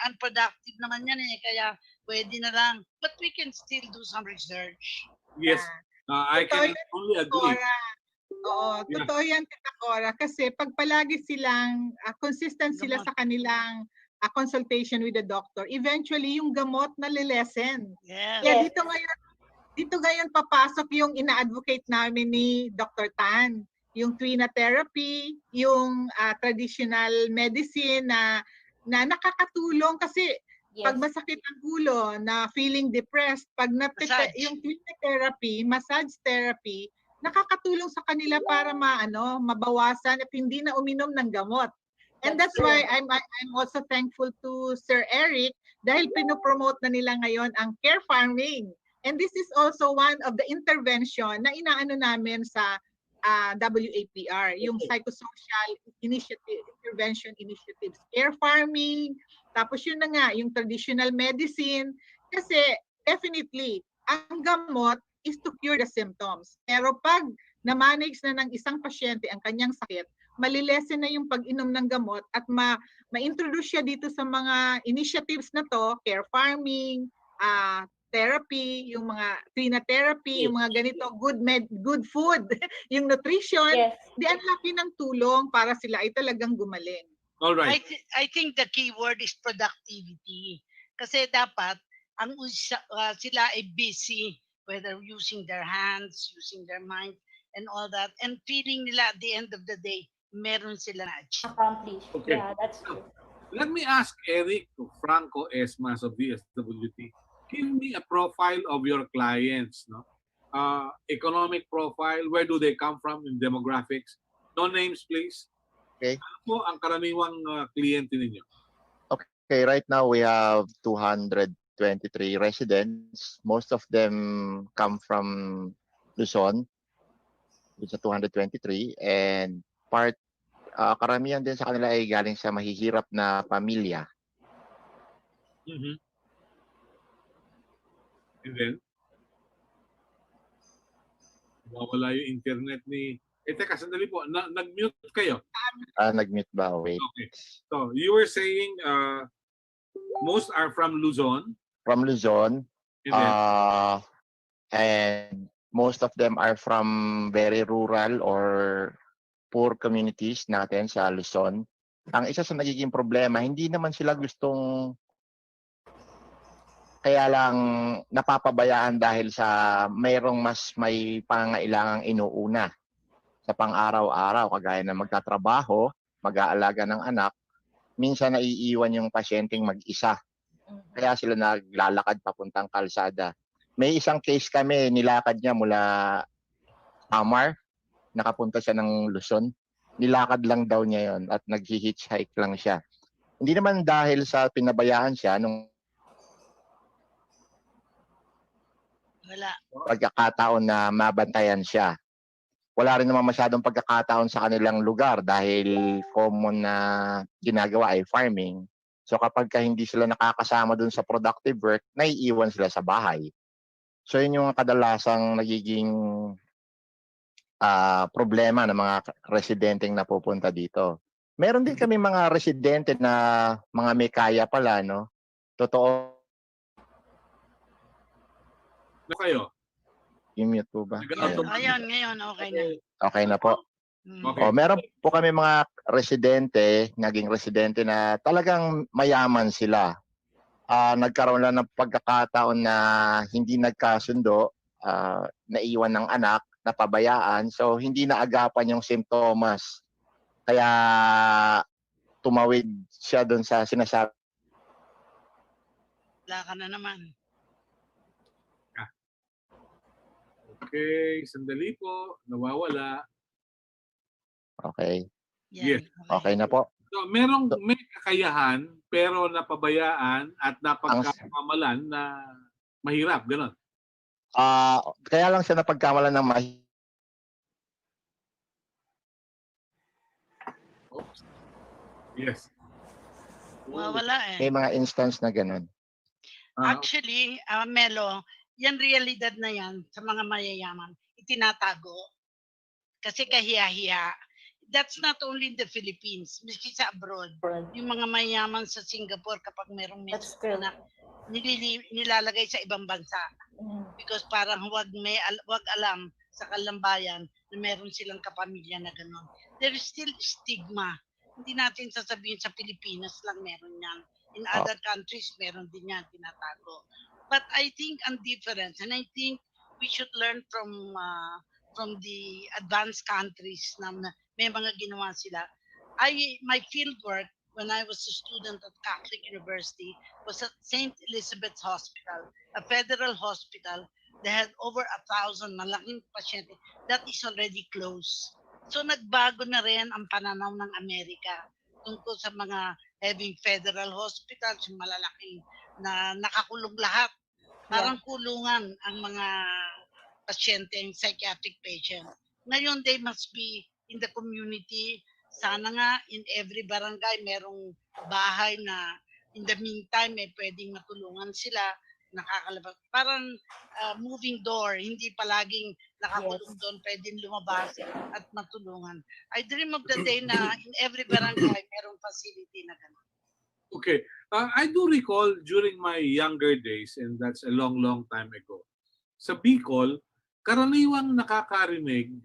unproductive naman yan kaya pwede na lang. But we can still do some research. Yes, I can only agree. Oo, totoo yan, Tita Cora. Kasi pag palagi silang consistent sila sa kanilang consultation with the doctor, eventually yung gamot nalilesen. Yes. Kaya dito ngayon papasok yung ina-advocate namin ni Dr. Tan. Yung Trina therapy, yung traditional medicine na nakakatulong kasi pag masakit ang ulo, na feeling depressed, pag yung Trina therapy, massage therapy, nakakatulong sa kanila para mabawasan at hindi na uminom ng gamot. And that's why I'm also thankful to Sir Eric dahil pinopromote na nila ngayon ang care farming. And this is also one of the intervention na inaano namin sa WAPR, yung Psychosocial Intervention Initiatives, care farming, tapos yun na nga, yung traditional medicine. Kasi definitely, ang gamot is to cure the symptoms. Pero pag na-manage na ng isang pasyente ang kanyang sakit, malilesen na yung pag-inom ng gamot at ma-introduce siya dito sa mga initiatives na to, care farming, therapy, yung mga Trina therapy, yung mga ganito, good food, yung nutrition, di ang laki ng tulong para sila ay talagang gumaling. All right. I think the key word is productivity. Kasi dapat sila ay busy, whether using their hands, using their mind, and all that, and feeling nila at the end of the day, meron sila na-achieve. Accomplish. Okay. Yeah, that's true. Let me ask Eric Franco Esmas of the SWT. Give me a profile of your clients, no? Economic profile, where do they come from in demographics? No names, please. Okay. Ano po ang karaniwang kliyente ninyo? Okay, right now we have 223 residents. Most of them come from Luzon. It's a 223 and karamihan din sa kanila ay galing sa mahihirap na pamilya. Mm-hmm. And then, mawala yung internet ni... teka, sandali po. Nag-mute kayo. Nag-mute ba? Wait. Okay. So, you were saying most are from Luzon? From Luzon. And then, and most of them are from very rural or poor communities natin sa Luzon. Ang isa sa nagiging problema, hindi naman sila gustong kaya lang napapabayaan dahil sa mayroong mas may pangailangang inuuna sa pang-araw-araw, kagaya na magtatrabaho, mag-aalaga ng anak, minsan naiiwan yung pasyenteng mag-isa. Kaya sila naglalakad papuntang kalsada. May isang case kami, nilakad niya mula Samar, nakapunta siya ng Luzon. Nilakad lang daw niya yon at nag-hitchhike lang siya. Hindi naman dahil sa pinabayaan siya nung pagkakataon na mabantayan siya. Wala rin naman masyadong pagkakataon sa kanilang lugar dahil common na ginagawa ay farming. So kapag hindi sila nakakasama dun sa productive work, naiiwan sila sa bahay. So yun yung kadalasang nagiging problema ng mga residenteng napupunta dito. Meron din kami mga residente na mga may kaya pala, no? Totoo. Na kayo? I-mute po ba? Nag-auto- Ayan, ngayon, okay na. Okay na po. Okay. O, meron po kami mga residente, naging residente na talagang mayaman sila. Nagkaroon lang ng pagkakataon na hindi nagkasundo, naiwan ng anak, napabayaan, so hindi naagapan yung simptomas. Kaya tumawid siya doon sa sinasabi. Wala ka na naman. Okay, sandali po. Nawawala. Okay. Yan, Yes. Okay na po. So, may kakayahan pero napabayaan at napagkakamalan na mahirap, gano'n. Kaya lang siya napagkamalan ng Oops. Yes. Wala may eh. mga instance na ganun. Actually, Melo, yan realidad na yan sa mga mayayaman, itinatago. Kasi kahiya-hiya. That's not only in the Philippines, miski sa abroad. Yung mga mayayaman sa Singapore kapag merong That's true. anak, nilalagay sa ibang bansa. Because parang wag alam sa kalambayan na meron silang kapamilya na gano'n. There is still stigma. Hindi natin sasabihin sa Pilipinas lang meron yan. In other countries, meron din yan, tinatago. But I think ang difference, and I think we should learn from the advanced countries na may mga ginawa sila. My field work when I was a student at Catholic University was at St. Elizabeth's Hospital, a federal hospital. They had over 1,000 malaking pasyente. That is already closed. So nagbago na rin ang pananaw ng Amerika tungkol sa mga having federal hospitals, yung malalaking na nakakulong lahat. Parang kulungan ang mga pasyente, yung psychiatric patient. Ngayon, they must be in the community. Sana nga in every barangay merong bahay na in the meantime may pwedeng matulungan sila, nakakalabas. Parang moving door, hindi palaging nakakulong doon, pwedeng lumabas at matulungan. I dream of the day na in every barangay merong facility na gano'n. Okay. I do recall during my younger days, and that's a long, long time ago, sa Bicol, karaniwang nakakarinig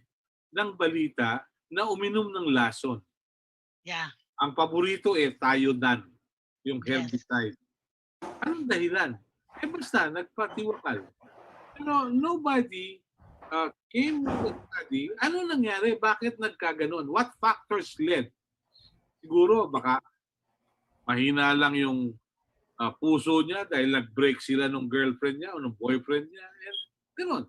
ng balita na uminom ng lason. Yeah. Ang paborito Thiodan, yung herbicide. Anong dahilan? Basta, nagpatiwakal. Pero nobody came with a study. Ano nangyari? Bakit nagkaganon? What factors led? Siguro, baka mahina lang yung puso niya dahil nag-break sila ng girlfriend niya o ng boyfriend niya. And ganon.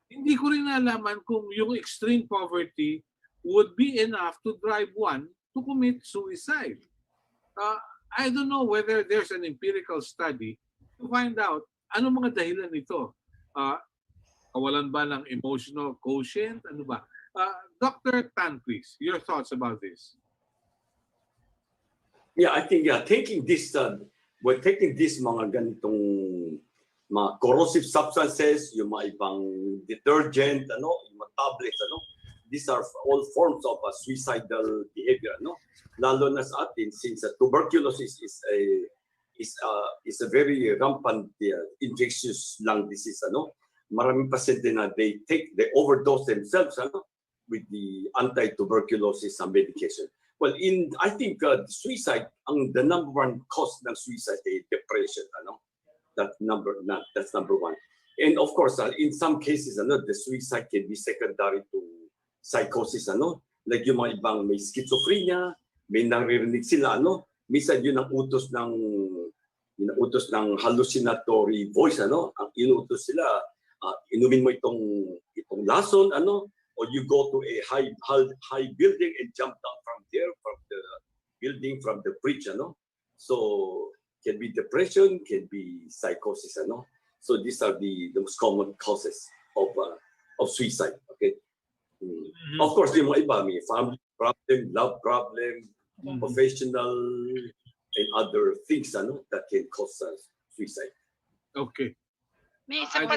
Hindi ko rin nalaman kung yung extreme poverty would be enough to drive one to commit suicide. I don't know whether there's an empirical study to find out ano mga dahilan nito. Kawalan ba ng emotional quotient? Ano ba? Dr. Tan, please, your thoughts about this. Yeah, I think taking this mga ganitong mga corrosive substances, yung mga ibang detergent, yung mga tablets, these are all forms of suicidal behavior, lalo na sa atin since tuberculosis is a very rampant infectious lung disease, maraming pasyente na they overdose themselves with the anti-tuberculosis medication. Well, I think suicide, the number one cause ng suicide is depression, that's number one. And of course, in some cases, the suicide can be secondary to psychosis, like yung mga ibang may schizophrenia, may naririnig sila, minsan yun ang utos ng hallucinatory voice, ang inuutos sila, inumin mo itong lason, or you go to a high building and jump down from there, from the building, from the bridge, so can be depression, can be psychosis, so these are the most common causes of suicide. Okay. Of course, yung mga iba, may family problem, love problem, professional and other things that can cause suicide. Okay. May isa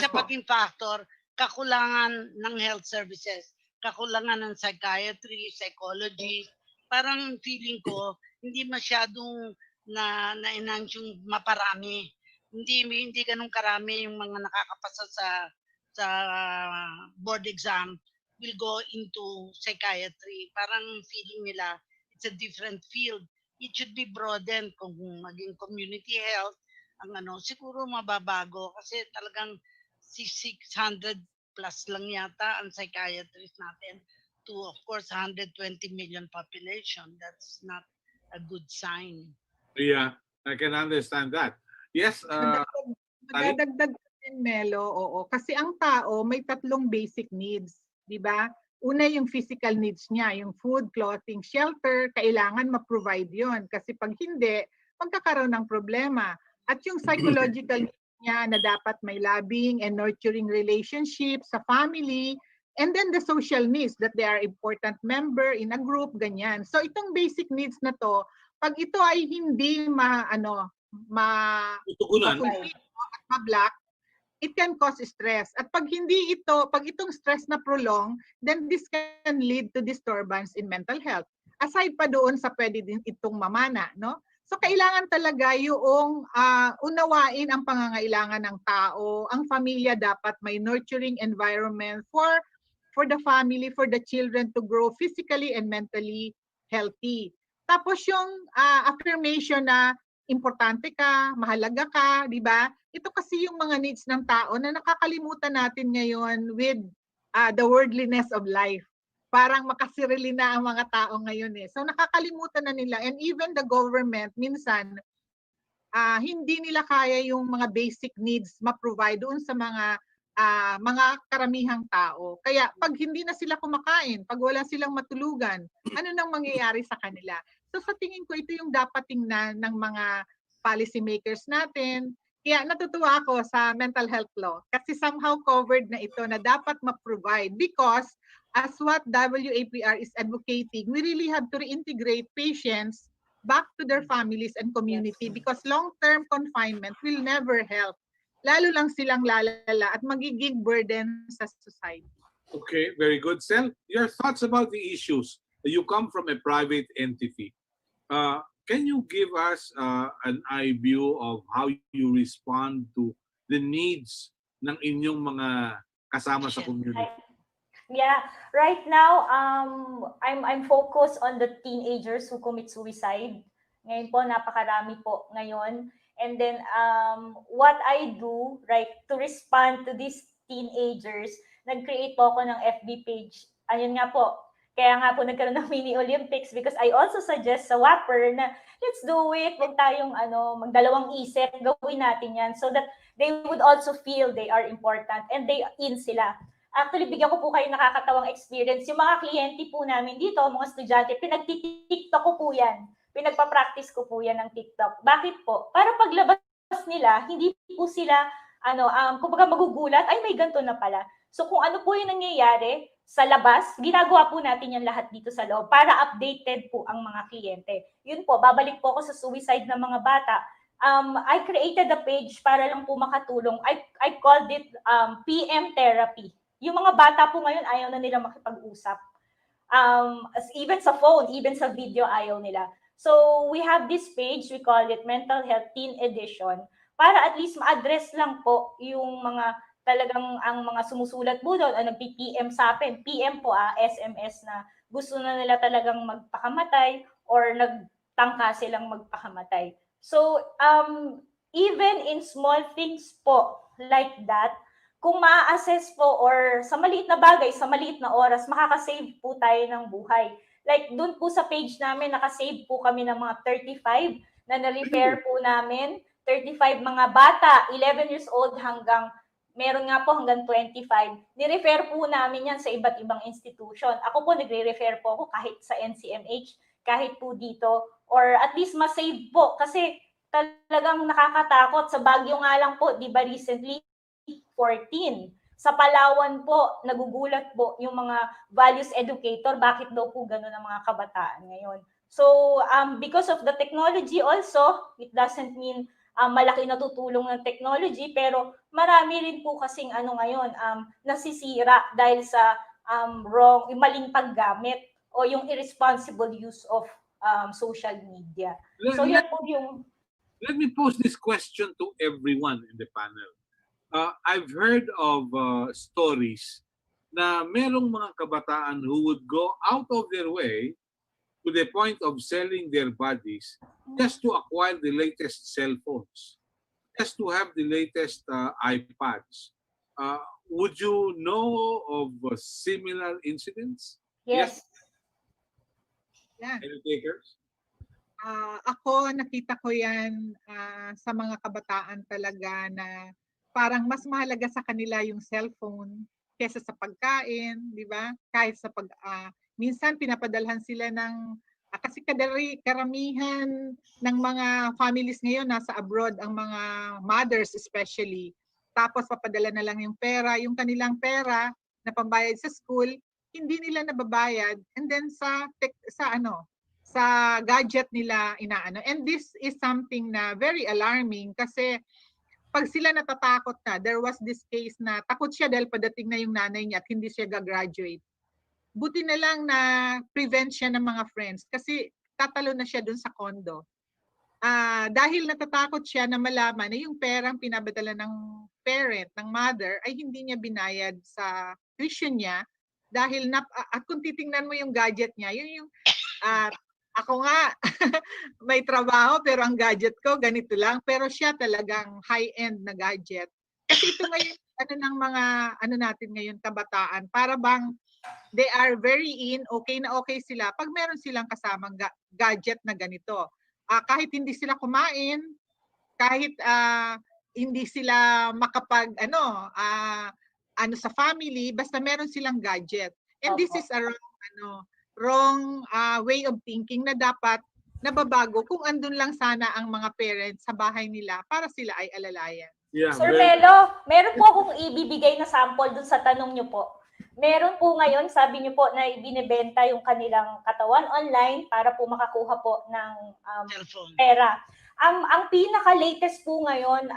pating factor, kakulangan ng health services. kakulangan ng psychiatry, psychology. Parang feeling ko hindi masyadong na-enhance yung maparami. Hindi ganun karami yung mga nakakapasa sa board exam will go into psychiatry. Parang feeling nila it's a different field. It should be broadened kung maging community health ang siguro mababago kasi talagang si 600 plus lang yata ang psychiatrist natin to of course 120 million population. That's not a good sign. Yeah, I can understand that. Yes, Magdadagdag din, Melo, oo. Kasi ang tao may tatlong basic needs, di ba? Una yung physical needs niya, yung food, clothing, shelter, kailangan ma-provide yon. Kasi pag hindi, magkakaroon ng problema. At yung psychological needs niya na dapat may loving and nurturing relationship sa family, and then the social needs that they are important member in a group, ganyan. So itong basic needs na to, pag ito ay hindi tutugunan. at ma-block, it can cause stress. At pag itong stress na prolong, then this can lead to disturbance in mental health. Aside pa doon sa pwede din itong mamana, no? So kailangan talaga yung unawain ang pangangailangan ng tao. Ang pamilya dapat may nurturing environment for the family, for the children to grow physically and mentally healthy. Tapos yung affirmation na importante ka, mahalaga ka, di ba? Ito kasi yung mga needs ng tao na nakakalimutan natin ngayon with the worldliness of life. Parang makasirili na ang mga tao ngayon eh. So nakakalimutan na nila, and even the government minsan hindi nila kaya yung mga basic needs ma-provide doon sa mga karamihang tao. Kaya pag hindi na sila kumakain, pag wala silang matulugan, ano nang mangyayari sa kanila? So sa tingin ko ito yung dapat tingnan ng mga policy makers natin. Kaya natutuwa ako sa mental health law kasi somehow covered na ito na dapat ma-provide, because as what WAPR is advocating, we really have to reintegrate patients back to their families and community, because long-term confinement will never help. Lalo lang silang lalala at magiging burden sa society. Okay, very good. Sel, your thoughts about the issues. You come from a private entity. Can you give us an eye view of how you respond to the needs ng inyong mga kasama sa community? Yeah, right now I'm focused on the teenagers who commit suicide. Ngayon po napakarami po ngayon. And then what I do, right, to respond to these teenagers, nag-create po ako ng FB page. Ayun nga po. Kaya nga po nagkaroon ng mini Olympics, because I also suggest sa WAPR na let's do it. Huwag tayong magdalawang isip, gawin natin yan so that they would also feel they are important and they in sila. Actually, bigyan ko po kayo nakakatawang experience. Yung mga kliyente po namin dito, mga estudyante, pinag-TikTok ko po yan. Pinagpa-practice ko po yan ng TikTok. Bakit po? Para paglabas nila, hindi po sila, kumbaga magugulat, ay may ganito na pala. So kung ano po yung nangyayari sa labas, ginagawa po natin yan lahat dito sa loob para updated po ang mga kliyente. Yun po, babalik po ako sa suicide ng mga bata. I created a page para lang po makatulong. I called it PM therapy. Yung mga bata po ngayon, ayaw na nila makipag-usap. Even sa phone, even sa video, ayaw nila. So we have this page, we call it Mental Health Teen Edition, para at least ma-address lang po yung mga talagang ang mga sumusulat po doon, nagpi-PM sa akin, PM po SMS na gusto na nila talagang magpakamatay or nagtangka silang magpakamatay. So even in small things po like that, kung ma-assess po or sa maliit na bagay, sa maliit na oras, makakasave po tayo ng buhay. Like doon po sa page namin, nakasave po kami ng mga 35 na na-refer po namin. 35 mga bata, 11 years old hanggang, meron nga po hanggang 25. Ni-refer po namin yan sa iba't ibang institution. Ako po, nagre-refer po ako kahit sa NCMH, kahit po dito, or at least ma-save po. Kasi talagang nakakatakot. Sa Baguio nga lang po, di ba recently, 14. Sa Palawan po, nagugulat po yung mga values educator, bakit daw po gano'n ang mga kabataan ngayon. So, because of the technology also, it doesn't mean malaki natutulong ng technology, pero marami rin po kasing ngayon, nasisira dahil sa wrong, yung maling paggamit o yung irresponsible use of social media. So yan po yung... Let me pose this question to everyone in the panel. I've heard of stories na merong mga kabataan who would go out of their way to the point of selling their bodies just to acquire the latest cell phones, just to have the latest iPads. Would you know of similar incidents? Yes. Yeah. Any takers? Ako, nakita ko yan sa mga kabataan talaga na parang mas mahalaga sa kanila yung cellphone kesa sa pagkain, di ba? Kahit sa minsan pinapadalhan sila ng, kasi karamihan ng mga families ngayon nasa abroad, ang mga mothers especially. Tapos papadala na lang yung pera, yung kanilang pera na pambayad sa school, hindi nila nababayad, and then sa gadget nila inaano. And this is something na very alarming kasi pag sila natatakot na, there was this case na takot siya dahil padating na yung nanay niya at hindi siya gagraduate. Buti na lang na prevent siya ng mga friends kasi tatalo na siya dun sa condo. Dahil natatakot siya na malaman na yung perang pinabadala ng parent, ng mother, ay hindi niya binayad sa tuition niya dahil at kung titingnan mo yung gadget niya, yun yung ako nga, may trabaho pero ang gadget ko ganito lang. Pero siya talagang high-end na gadget. Kasi ito ngayon, ng mga natin ngayon, kabataan, para bang they are very okay na okay sila pag meron silang kasamang gadget na ganito. Kahit hindi sila kumain, kahit hindi sila makapag sa family, basta meron silang gadget. And this is a wrong way of thinking na dapat nababago kung andun lang sana ang mga parents sa bahay nila para sila ay alalayan. Yeah, Sir Melo, meron po akong ibibigay na sample dun sa tanong nyo po. Meron po ngayon, sabi nyo po na ibinebenta yung kanilang katawan online para po makakuha po ng pera. Ang pinaka-latest po ngayon,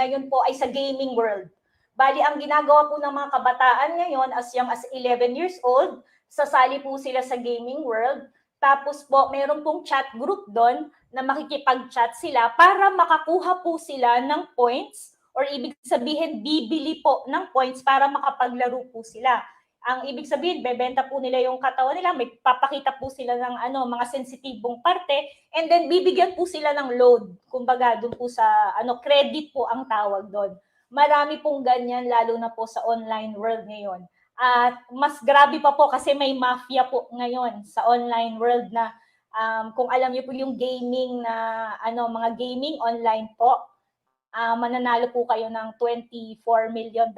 ngayon po ay sa gaming world. Bali, ang ginagawa po ng mga kabataan ngayon as young as 11 years old, sasali po sila sa gaming world. Tapos po, meron pong chat group doon na makikipag-chat sila para makakuha po sila ng points or ibig sabihin, bibili po ng points para makapaglaro po sila. Ang ibig sabihin, bebenta po nila yung katawan nila, may papakita po sila ng mga sensitibong parte, and then bibigyan po sila ng load. Kumbaga, doon po sa credit po ang tawag doon. Marami pong ganyan, lalo na po sa online world ngayon. At mas grabe pa po kasi may mafia po ngayon sa online world na kung alam niyo po yung gaming na mga gaming online po, mananalo po kayo ng $24 million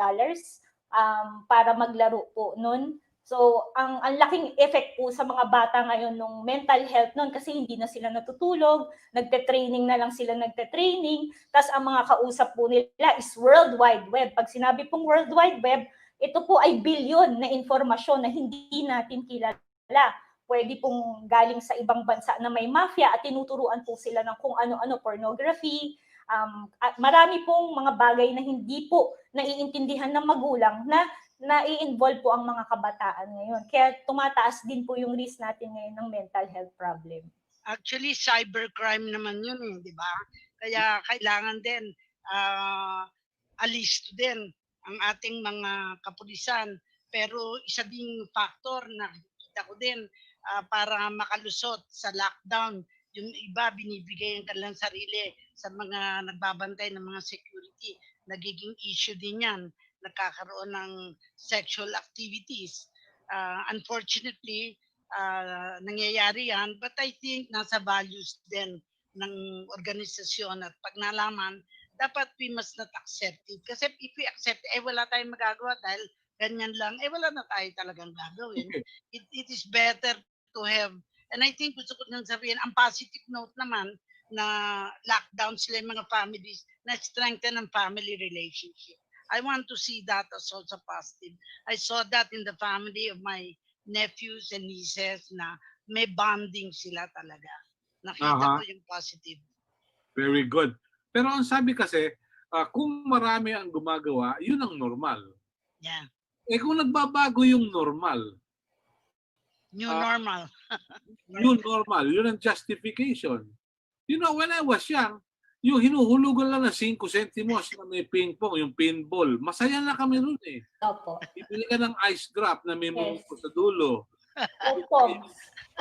para maglaro po nun. So, ang laking effect po sa mga bata ngayon ng mental health nun kasi hindi na sila natutulog, nagte-training na lang sila nagte-training, tas ang mga kausap po nila is World Wide Web. Pag sinabi pong World Wide Web, ito po ay bilyon na informasyon na hindi natin kilala. Pwede pong galing sa ibang bansa na may mafia at tinuturuan po sila ng kung ano-ano, pornography, at marami pong mga bagay na hindi po naiintindihan ng magulang na nai-involve po ang mga kabataan ngayon. Kaya tumataas din po yung risk natin ngayon ng mental health problem. Actually, cybercrime naman yun di ba? Kaya kailangan din alisto din ang ating mga kapulisan. Pero isa ding factor na kita ko din para makalusot sa lockdown, yung iba binibigay ang kanilang sarili sa mga nagbabantay ng mga security. Nagiging issue din yan. Nagkakaroon ng sexual activities. Unfortunately, nangyayari yan. But I think nasa values din ng organisasyon at pag nalaman, dapat we must not accept it. Kasi if we accept it, wala tayong magagawa dahil ganyan lang, wala na tayo talagang gagawin. It is better to have, and I think gusto ko nang sabihin, ang positive note naman na lockdown sila yung mga families na strengthen ang family relationship. I want to see that as also positive. I saw that in the family of my nephews and nieces na may bonding sila talaga. Nakita ko yung positive. Very good. Pero ang sabi kasi, kung marami ang gumagawa, yun ang normal. Yeah. kung nagbabago yung normal, New normal. yun ang justification. You know, when I was young, yung hinuhulugan lang na 5 centimos na may ping-pong, yung pinball, masaya na kami ron eh. Opo. Bibili ka ng ice drop na may Yes. mungo sa dulo. Opo.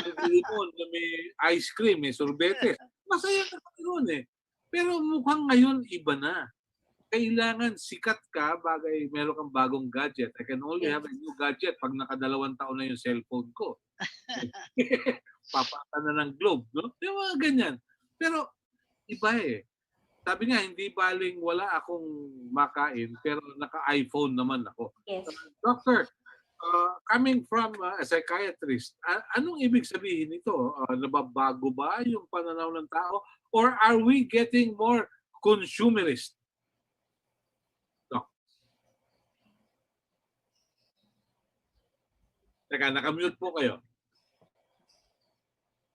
Bibili mo na may ice cream, may sorbetes. Masaya na kami ron eh. Pero mukhang ngayon iba na. Kailangan sikat ka, bagay meron kang bagong gadget. I can only have a new gadget pag nakadalawang taon na yung cellphone ko. Papata na ng globe, no? Yung mga ganyan. Pero iba eh. Sabi nga, hindi baling wala akong makain, pero naka-iPhone naman ako. Yes. Doctor, coming from a psychiatrist, anong ibig sabihin nito? Nababago ba yung pananaw ng tao? Or are we getting more consumerist? Teka, nakamute po kayo.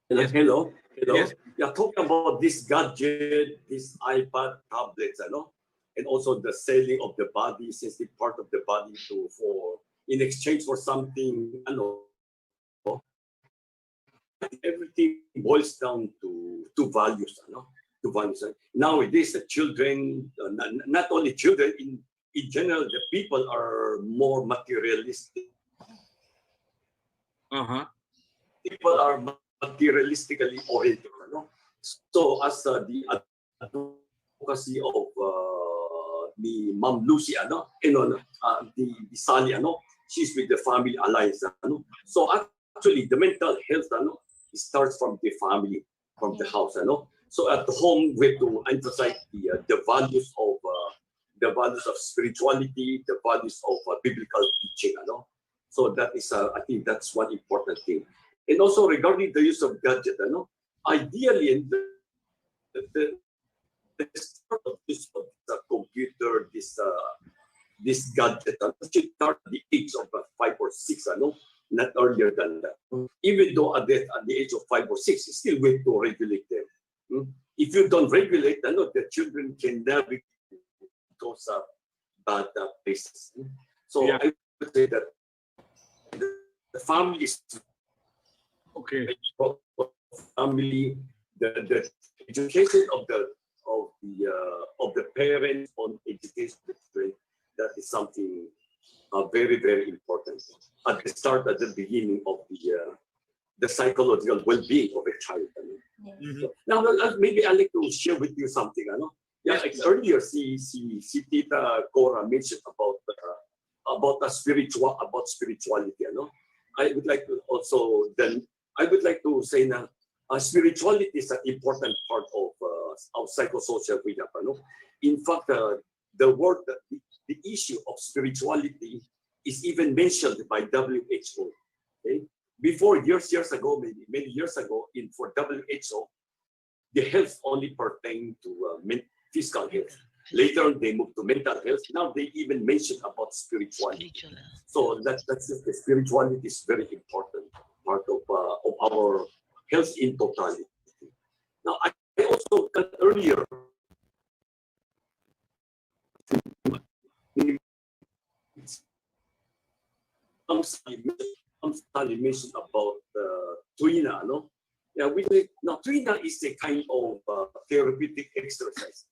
Yes. Hello. Yes. We are talking about this gadget, this iPad, tablets, and also the selling of the body, sensitive part of the body in exchange for something, everything boils down to values, to values. Nowadays, the children, not only children, in general, the people are more materialistic. People are materialistically oriented. So as the advocacy of the Ma'am Lucy, the Sally, she's with the Family Alliance. So actually, the mental health starts from the family, from the house. So at home, we have to emphasize the values of spirituality, the values of biblical teaching. So that is, I think that's one important thing. And also regarding the use of gadget, ideally, the start of this of the computer, this gadget, should start at the age of 5 or 6, not earlier than that. Even though at the age of 5 or 6, it's still way to regulate them. If you don't regulate, the children can navigate those bad places. So Yeah. I would say that the family is Okay. family, the education of the parents on education, that is something very, very important at the start, at the beginning of the psychological well-being of a child. So, now, maybe I'd like to share with you something. Earlier, si Tita Cora mentioned about spirituality. I would like to also I would like to say that spirituality is an important part of psychosocial rehab. In fact, the issue of spirituality is even mentioned by WHO. Okay? Before years ago, maybe many years ago, for WHO, the health only pertained to physical health. Later on, they moved to mental health. Now they even mention about spirituality. So that's just the spirituality is very important part of our health in totality. Now I also got earlier Sally mentioned about Tuina, Yeah, Tuina is a kind of therapeutic exercise.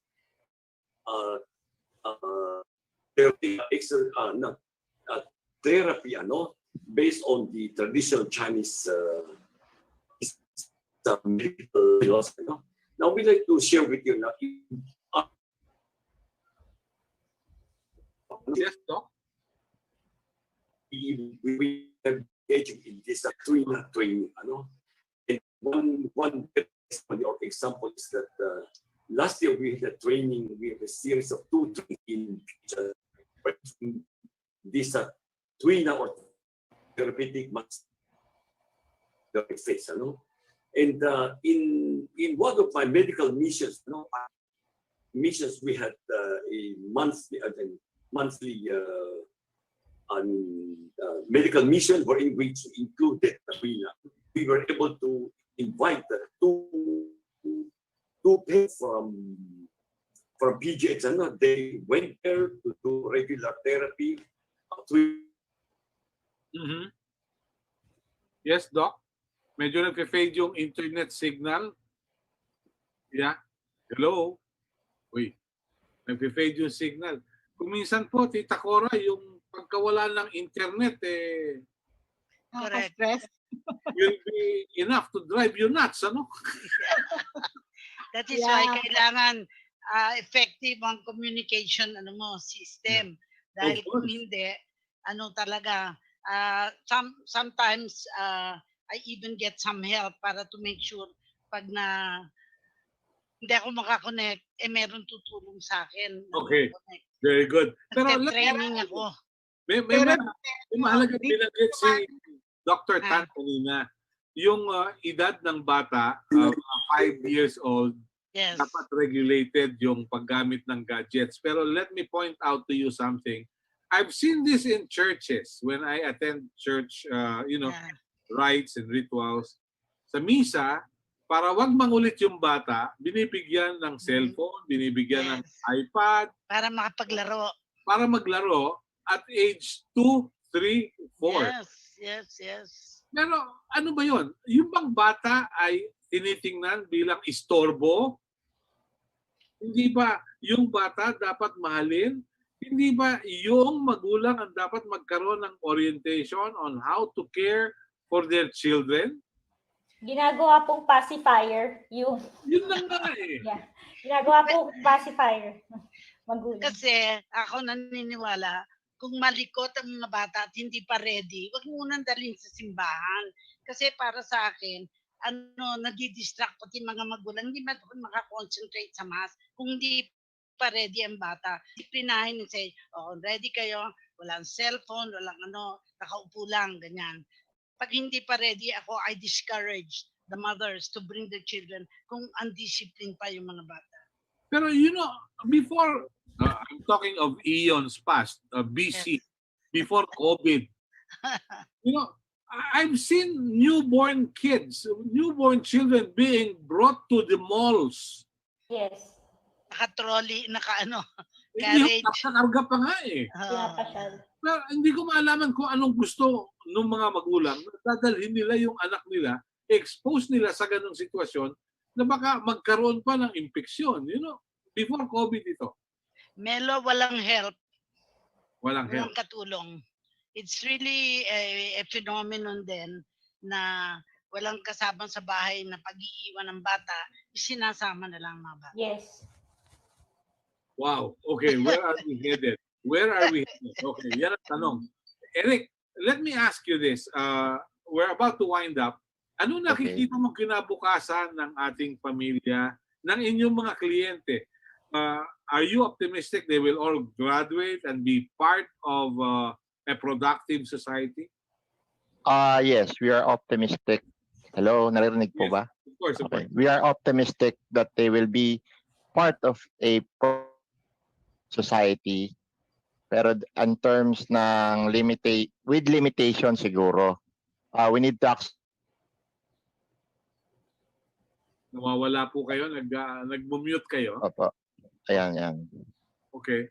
Therapy, based on the traditional Chinese medical philosophy. Now we'd like to share with you now. Yes, Doc. We engage in this training. And one example is that last year we had a training. We had a series of 2 trainings in this Tuina or therapeutic phase. And in one of my medical missions, we had a monthly medical mission wherein we included Tuina. We were able to invite two people from PGH. They went there to do regular therapy. Mhm. Yes, Doc? Medyo nagpe-fade yung internet signal. Yeah. Hello? Uy, nagpe-fade yung signal. Kung minsan po, Tita Cora, yung pagkawala ng internet, Correct. Stress. will be enough to drive you nuts, ano? That is Yeah. why kailangan effective ang communication system. Dahil kung course. hindi, talaga, sometimes I even get some help para to make sure pag hindi ako makakonect, meron tutulong sa akin. Okay. makakonect. Very good. Pero Training ako. may mahalaga binanggit si Dr. Tan kanina. Yung edad ng bata, 5 years old, Yes. dapat regulated yung paggamit ng gadgets. Pero let me point out to you something. I've seen this in churches when I attend church, Yeah. rites and rituals. Sa misa, para wag mangulit yung bata, binibigyan ng cellphone, binibigyan ng Yes. iPad, Para makapaglaro. para maglaro at age 2, 3, 4. Yes. Pero ano ba yon? Yung bang bata ay tinitingnan bilang istorbo? Hindi ba yung bata dapat mahalin? Hindi ba yung magulang ang dapat magkaroon ng orientation on how to care for their children? Ginagawa pong pacifier yung Yun lang nga eh. yeah. Ginagawa pong pacifier. Magulang. Kasi ako naniniwala, kung malikot ang mga bata at hindi pa ready, wag mo nang dalhin sa simbahan. Kasi para sa akin, nadidistract pati mga magulang, hindi makakonsentrate sa mass. Kung hindi pa ready ang bata, disiplinahin and say, ready kayo, walang cellphone, walang nakaupo lang, ganyan. Pag hindi pa ready ako, I discourage the mothers to bring the children kung undisciplined pa yung mga bata. Pero before, I'm talking of eons past, BC, Yes. before COVID. I've seen newborn children being brought to the malls. Yes. Naka-trolley, Hindi carriage. nakakarga pa nga eh. Pinapasyal. Pero hindi ko maalaman kung anong gusto ng mga magulang. Dadalhin nila yung anak nila, expose nila sa ganong sitwasyon na baka magkaroon pa ng infeksyon. Before COVID ito. MELO, walang help. Walang help. Walang katulong. It's really a phenomenon din na walang kasabang sa bahay na pag-iiwan ng bata, isinasama na lang mga bata. Yes. Wow. Okay, where are we headed? Where are we headed? Okay, yan ang tanong. Eric, let me ask you this. We're about to wind up. Ano nakikita mo kinabukasan ng ating pamilya, ng inyong mga kliyente? Are you optimistic they will all graduate and be part of a productive society? Yes, we are optimistic. Hello, naririnig po Yes, ba? Of course, of Okay. course. We are optimistic that they will be part of a society. Pero in terms ng with limitation siguro, we need to Nawawala po kayo, nag-mute kayo. Opo. Ayan. Okay.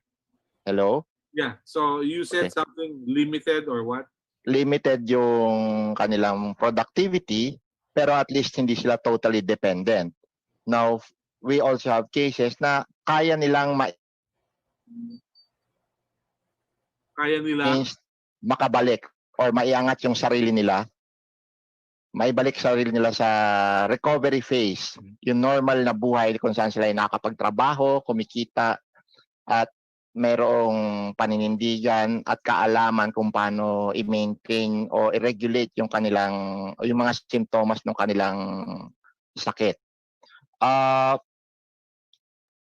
Hello? Yeah, so you said Okay. something limited or what? Limited yung kanilang productivity, pero at least hindi sila totally dependent. Now, we also have cases na kaya nilang makabalik or maiangat yung sarili nila, maibalik sarili nila sa recovery phase, yung normal na buhay kung saan sila ay nakakapagtrabaho, kumikita, at mayroong paninindigan at kaalaman kung paano i-maintain o i-regulate yung mga simptomas ng kanilang sakit.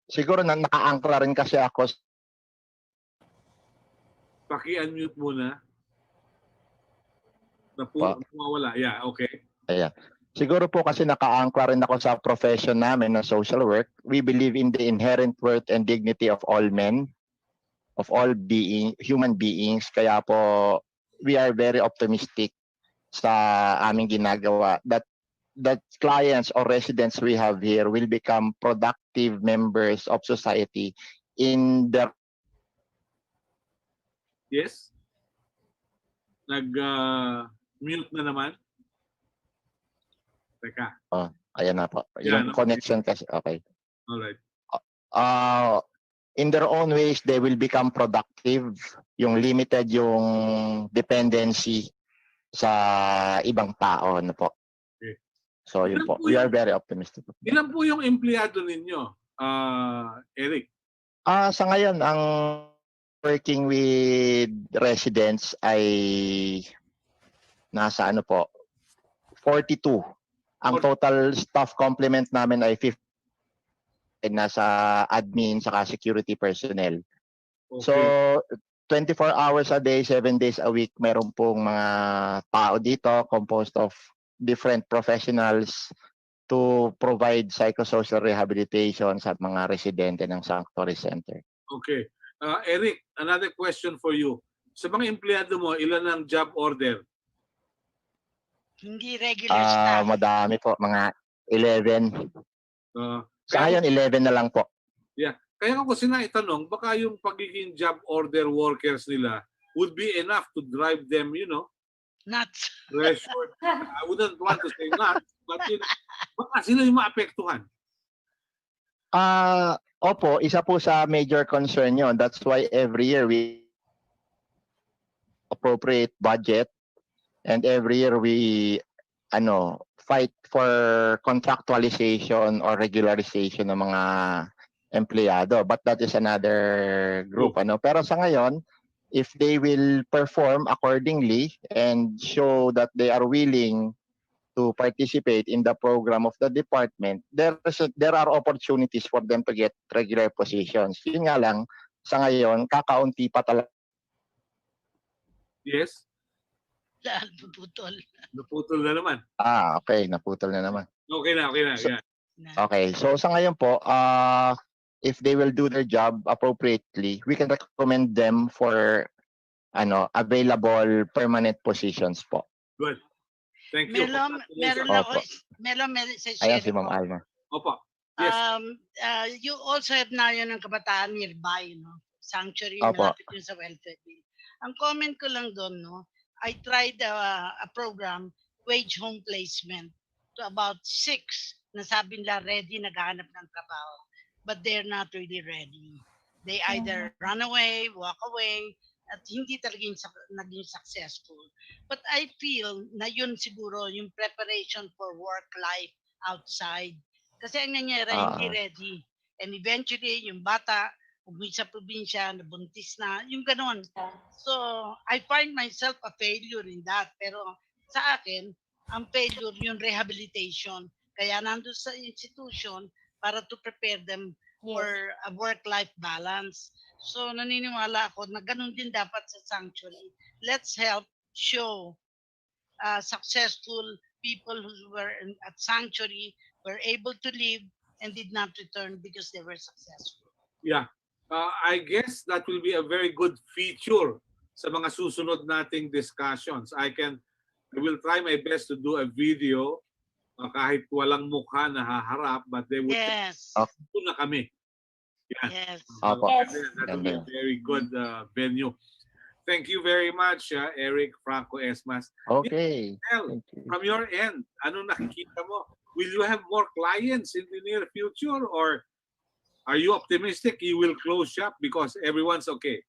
Siguro naka-angkla rin kasi ako. Paki-unmute muna. Nawawala. Yeah, okay. Ayan. Siguro po kasi naka-angkla rin ako sa profession namin na social work. We believe in the inherent worth and dignity of all men, of all human beings. Kaya po, we are very optimistic sa aming ginagawa that clients or residents we have here will become productive members of society in their... Yes? Nag-mute na naman. Teka. Oh, ayan na po. Yan, Yung connection kasi, okay. Alright. In their own ways, they will become productive. Yung limited yung dependency sa ibang tao na po. Okay. So yun po, we are very optimistic. Ilan po yung empleyado ninyo, Eric? Sa ngayon, ang working with residents ay nasa ano po, 42. Ang total staff complement namin ay 50. Nasa admin saka security personnel. Okay. So 24 hours a day, 7 days a week, meron pong mga tao dito composed of different professionals to provide psychosocial rehabilitation sa mga residente ng Sanctuary Center. Okay. Eric, another question for you. Sa mga empleyado mo, ilan ang job order? Hindi regular staff. Madami po, mga 11. Sa ngayon, 11 na lang po. Yeah. Kaya ako sinaitanong, baka yung pagiging job order workers nila would be enough to drive them, you know, Nuts. pressure. I wouldn't want to say nuts, but you know, baka sila yung maapektuhan. Opo, isa po sa major concern yon. That's why every year we appropriate budget and every year we fight for contractualization or regularization ng mga empleyado. But that is another group. Pero sa ngayon, if they will perform accordingly and show that they are willing to participate in the program of the department, there are opportunities for them to get regular positions. Yun nga lang, sa ngayon, kakaunti pa talaga. Yes? Naputol. Naputol na naman. Okay. Naputol na naman. Okay na. Okay. So sa ngayon po, if they will do their job appropriately, we can recommend them for available permanent positions po. Good. Thank you. Melo, sa ayan si Ma'am Alma. Opo. Yes. You also have na yun ng kabataan nearby, no? Sanctuary, Opo. malapit yun sa welfare bill. Ang comment ko lang doon, no? I tried a program, wage home placement, to about 6 na sabi nila ready, naghahanap ng trabaho. But they're not really ready. They either run away, walk away, at hindi talaga naging successful. But I feel na yun siguro yung preparation for work life outside. Kasi ang nangyari, hindi ready. And eventually, yung bata, umuwi sa probinsya, nabuntis na, yung ganon. So, I find myself a failure in that. Pero sa akin, ang failure yung rehabilitation. Kaya nandun sa institution para to prepare them for a work-life balance. So, naniniwala ako na ganun din dapat sa sanctuary. Let's help show successful people who were at sanctuary were able to live and did not return because they were successful. Yeah. I guess that will be a very good feature sa mga susunod nating discussions. I will try my best to do a video kahit walang mukha na haharap, but they would na kami. Yes. That will be a very good venue. Thank you very much, Eric Franco Esmas. Okay. From your end, ano nakikita mo? Will you have more clients in the near future, or are you optimistic you will close shop because everyone's okay?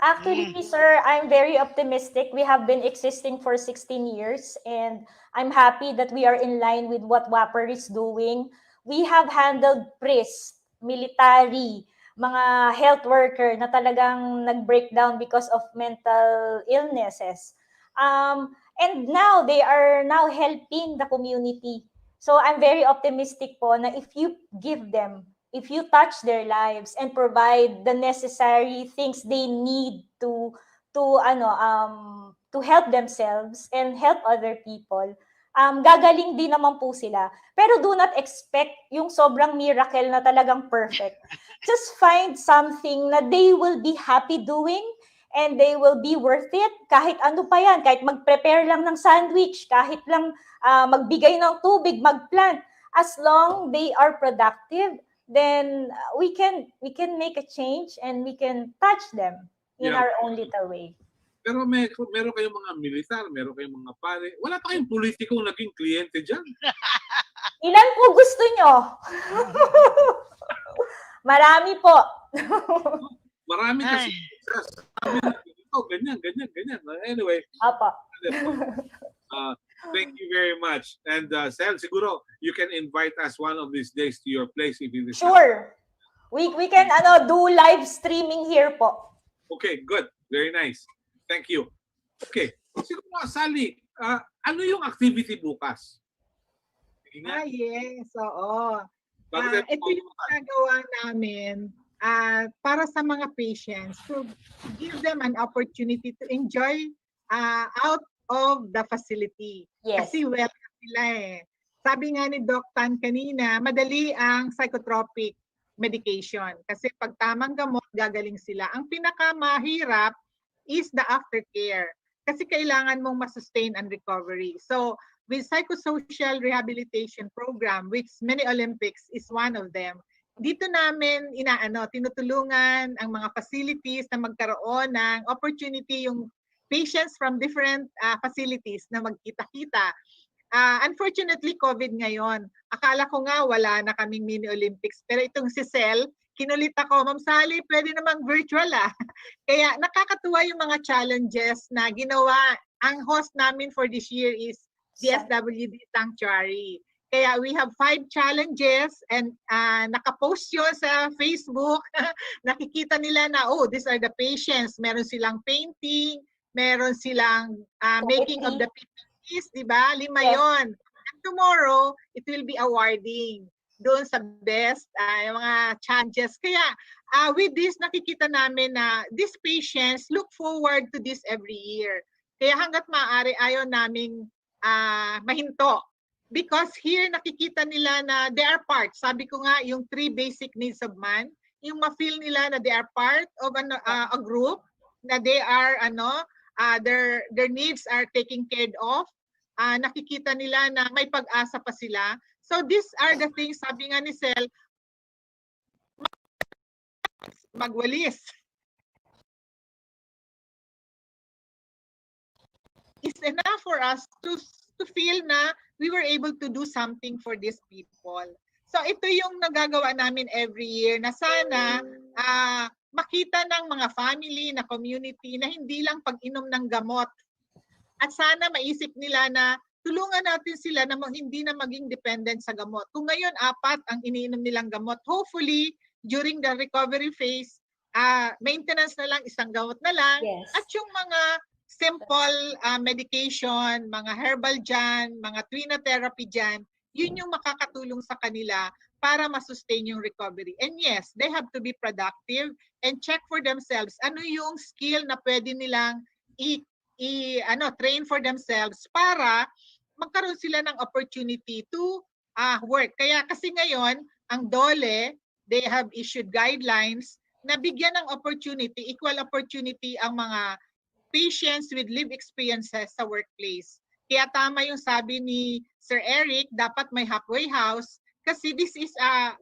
Actually, sir, I'm very optimistic. We have been existing for 16 years, and I'm happy that we are in line with what WAPR is doing. We have handled priests, military, mga health worker na talagang nag-breakdown because of mental illnesses. And now, they are now helping the community. So I'm very optimistic po na if you give them, if you touch their lives and provide the necessary things they need to help themselves and help other people, gagaling din naman po sila. Pero do not expect yung sobrang miracle na talagang perfect. Just find something na they will be happy doing and they will be worth it. Kahit ano pa yan, kahit mag-prepare lang ng sandwich, kahit lang magbigay ng tubig, mag-plant. As long they are productive, then we can make a change and we can touch them in our own little way. Pero meron kayong mga militar, meron kayong mga pare. Wala pa kayong politikong naging kliyente dyan. Ilan po gusto nyo? Marami po. Marami kasi. Ay. Sabi na, ganyan. Anyway, Apa. thank you very much. And Sel, siguro you can invite us one of these days to your place if it is. Sure. We can do live streaming here po. Okay, good. Very nice. Thank you. Okay. Siguro, Sally, ano yung activity bukas? Sige nga. Yes, oo. Bago tayo Ito yung ginagawa namin para sa mga patients to give them an opportunity to enjoy out of the facility. Yes. Kasi welcome sila eh. Sabi nga ni Doc Tan kanina, madali ang psychotropic medication. Kasi pag tamang gamot, gagaling sila. Ang pinakamahirap is the aftercare. Kasi kailangan mong masustain ang recovery. So, with Psychosocial Rehabilitation Program, which Mini Olympics is one of them, dito namin tinutulungan ang mga facilities na magkaroon ng opportunity yung patients from different facilities na magkita-kita. Unfortunately, COVID ngayon. Akala ko nga wala na kaming Mini Olympics. Pero itong si Sel, kinulit ako, Ma'am Sally, pwede namang virtual Kaya nakakatuwa yung mga challenges na ginawa. Ang host namin for this year is DSWD Sanctuary. Kaya we have 5 challenges and nakapost yun sa Facebook. Nakikita nila na, these are the patients. Meron silang painting, meron silang making of the PPTs, di ba? 5 yon. And tomorrow, it will be awarding doon sa best, yung mga challenges. Kaya with this, nakikita namin na these patients look forward to this every year. Kaya hanggat maaari, ayaw naming mahinto. Because here, nakikita nila na they are part. Sabi ko nga, yung 3 basic needs of man, yung ma-feel nila na they are part of a group, na they are, their needs are taken care of. Nakikita nila na may pag-asa pa sila. So these are the things, sabi nga ni Sel, magwalis. It's enough for us to feel na we were able to do something for these people. So ito yung nagagawa namin every year na sana makita ng mga family, na community, na hindi lang pag-inom ng gamot. At sana maisip nila na tulungan natin sila na hindi na maging dependent sa gamot. Kung ngayon 4 ang iniinom nilang gamot, hopefully during the recovery phase, maintenance na lang, 1 gamot na lang. Yes. At yung mga simple medication, mga herbal dyan, mga trina therapy dyan, yun yung makakatulong sa kanila para masustain yung recovery. And yes, they have to be productive and check for themselves ano yung skill na pwede nilang train for themselves para magkaroon sila ng opportunity to work. Kaya kasi ngayon, ang DOLE, they have issued guidelines na bigyan ng opportunity, equal opportunity ang mga patients with lived experiences sa workplace. Kaya tama yung sabi ni Sir Eric, dapat may halfway house kasi this is a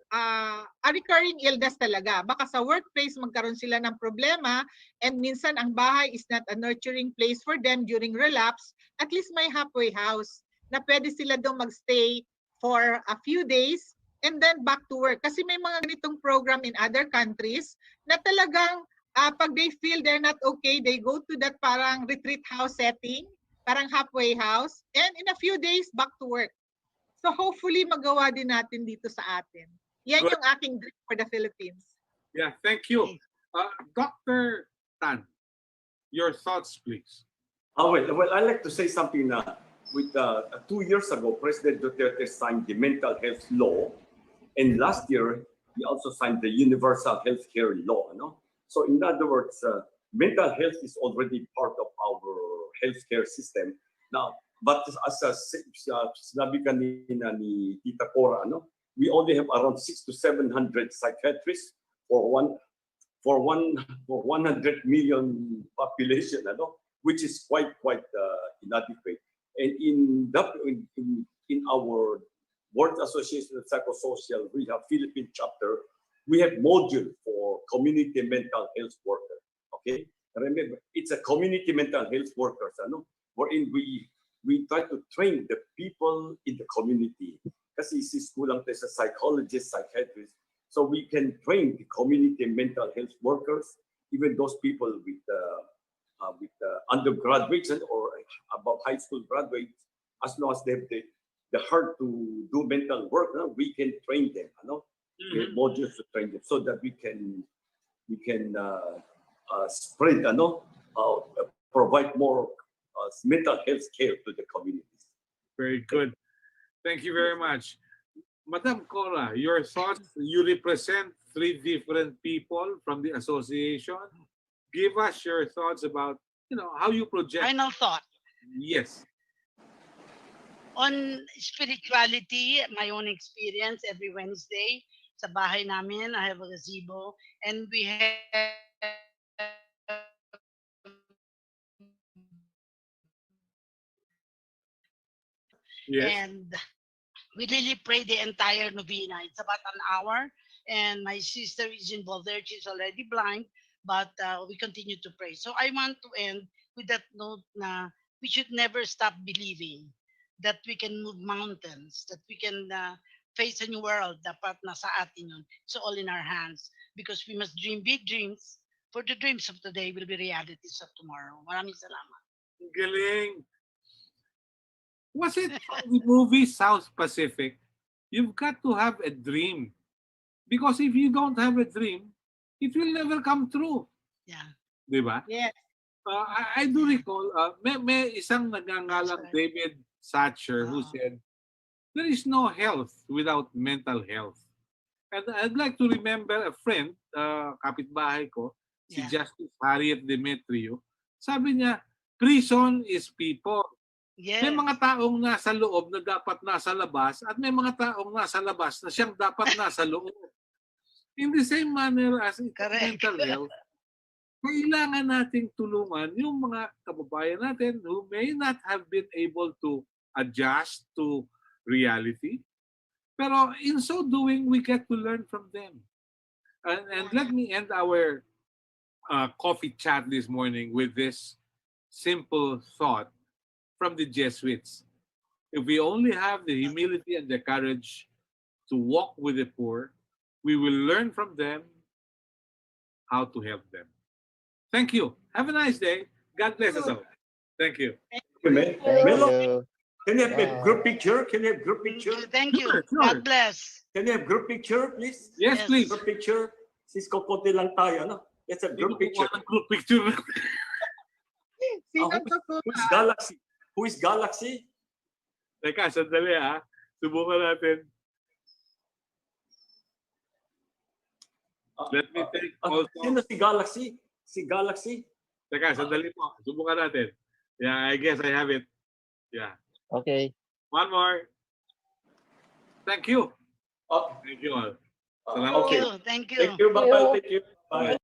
recurring illness talaga. Baka sa workplace magkaroon sila ng problema and minsan ang bahay is not a nurturing place for them during relapse. At least may halfway house na pwede sila doon magstay for a few days and then back to work. Kasi may mga ganitong program in other countries na talagang pag they feel they're not okay, they go to that parang retreat house setting, parang halfway house, and in a few days, back to work. So hopefully magawa din natin dito sa atin. Yan yung aking dream for the Philippines. Yeah, thank you. Dr. Tan, your thoughts, please. Well, I'd like to say something with 2 years ago, President Duterte signed the mental health law, and last year, he also signed the universal healthcare law. So in other words, mental health is already part of our healthcare system. Now, but as sinabi kanina ni Tita Cora, we only have around 600 to 700 psychiatrists for 100 million population, which is quite inadequate. And in our World Association of Psychosocial Rehab Philippine chapter, we have module for community mental health worker. Okay, Remember, it's a community mental health workers, wherein we try to train the people in the community. Kasi kulang tayo sa psychologists, psychiatrists, so we can train the community mental health workers, even those people with undergraduates or above high school graduates, as long as they have the heart to do mental work, we can train them. We have modules to train them so that we can spread, provide more mental health care to the communities. Very good. Thank you very much. Madam Cora, your thoughts, you represent 3 different people from the association. Give us your thoughts about, how you project. Final thought. Yes. On spirituality, my own experience every Wednesday, sa bahay namin, I have a gazebo, and we have Yes. and we really pray the entire novena. It's about an hour, and my sister is involved there. She's already blind, but we continue to pray. So I want to end with that note na we should never stop believing that we can move mountains, that we can face a new world. Dapat nasa atin yun. It's all in our hands because we must dream big dreams, for the dreams of today will be realities of tomorrow. Maraming salamat. Galing. Was it the movie South Pacific? You've got to have a dream. Because if you don't have a dream, it will never come true. Yeah. Diba? Yes. I do recall, may isang nagngangalang David Satcher who said, there is no health without mental health. And I'd like to remember a friend, kapitbahay ko, si Justice Harriet Demetrio. Sabi niya, prison is people. Yes. May mga taong nasa loob na dapat nasa labas at may mga taong nasa labas na siyang dapat nasa loob. In the same manner as mental health, kailangan nating tulungan yung mga kababayan natin who may not have been able to adjust to reality. Pero in so doing, we get to learn from them. And let me end our coffee chat this morning with this simple thought from the Jesuits. If we only have the humility and the courage to walk with the poor, we will learn from them how to help them. Thank you. Have a nice day. God bless us all. Thank you. Melo, can you have a group picture? Can you have group picture? Thank you. Sure. God bless. Can you have group picture, please? Yes, please. Group picture. Sis kokonti lang tayo, no? Let's have group picture. Group picture. Sino Who's Galaxy? Who is Galaxy? Teka, sandali ha. Subukan natin. Let me take also. Sino si Galaxy? Si Galaxy? Teka, sandali po. Subukan natin. Yeah, I guess I have it. Yeah. Okay. One more. Thank you. Thank you all. Salamat. Okay. Thank you. Thank you. Bye-bye. Thank you. Bye.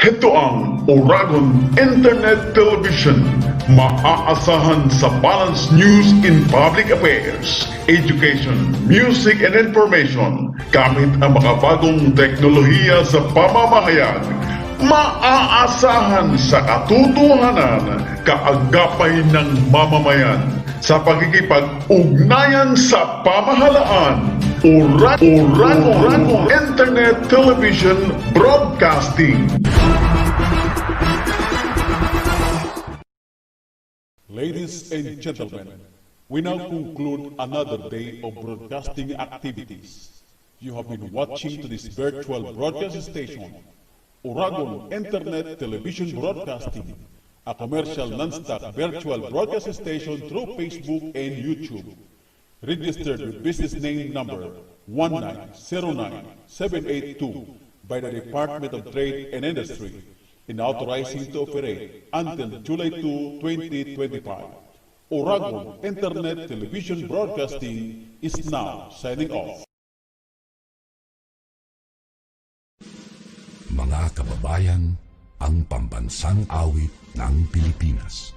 Ito ang Oragon Internet Television. Maaasahan sa balanced news in public affairs, education, music and information gamit ang mga bagong teknolohiya sa pamamahayag. maaasahan sa katotohanan, kaagapay ng mamamayan sa pagkikipag-ugnayan sa pamahalaan. Oragon Internet Television Broadcasting. Ladies and gentlemen, we now conclude another day of broadcasting activities. You have been watching to this virtual broadcast station, Oragon Internet Television Broadcasting, a commercial non-stop virtual broadcast station through Facebook and YouTube. Registered with business name number 1909782 by the Department of Trade and Industry, and authorizing to operate until July 2, 2025. Oragon Internet Television Broadcasting is now signing off. Mga kababayan, ang pambansang awit ng Pilipinas.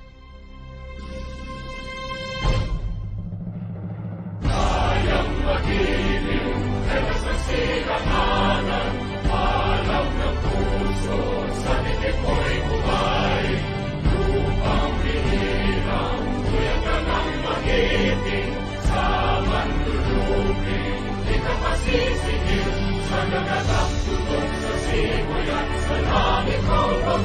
Kayang magiliw, ewan sa silanganan, alam ng puso, sa dikit mo'y buhay. Lupang bihirang, tuyang ka ng magiting, sa mandulupin, di ka pasisingil, sa nagatang tulong sa simoy at sa langit mo pag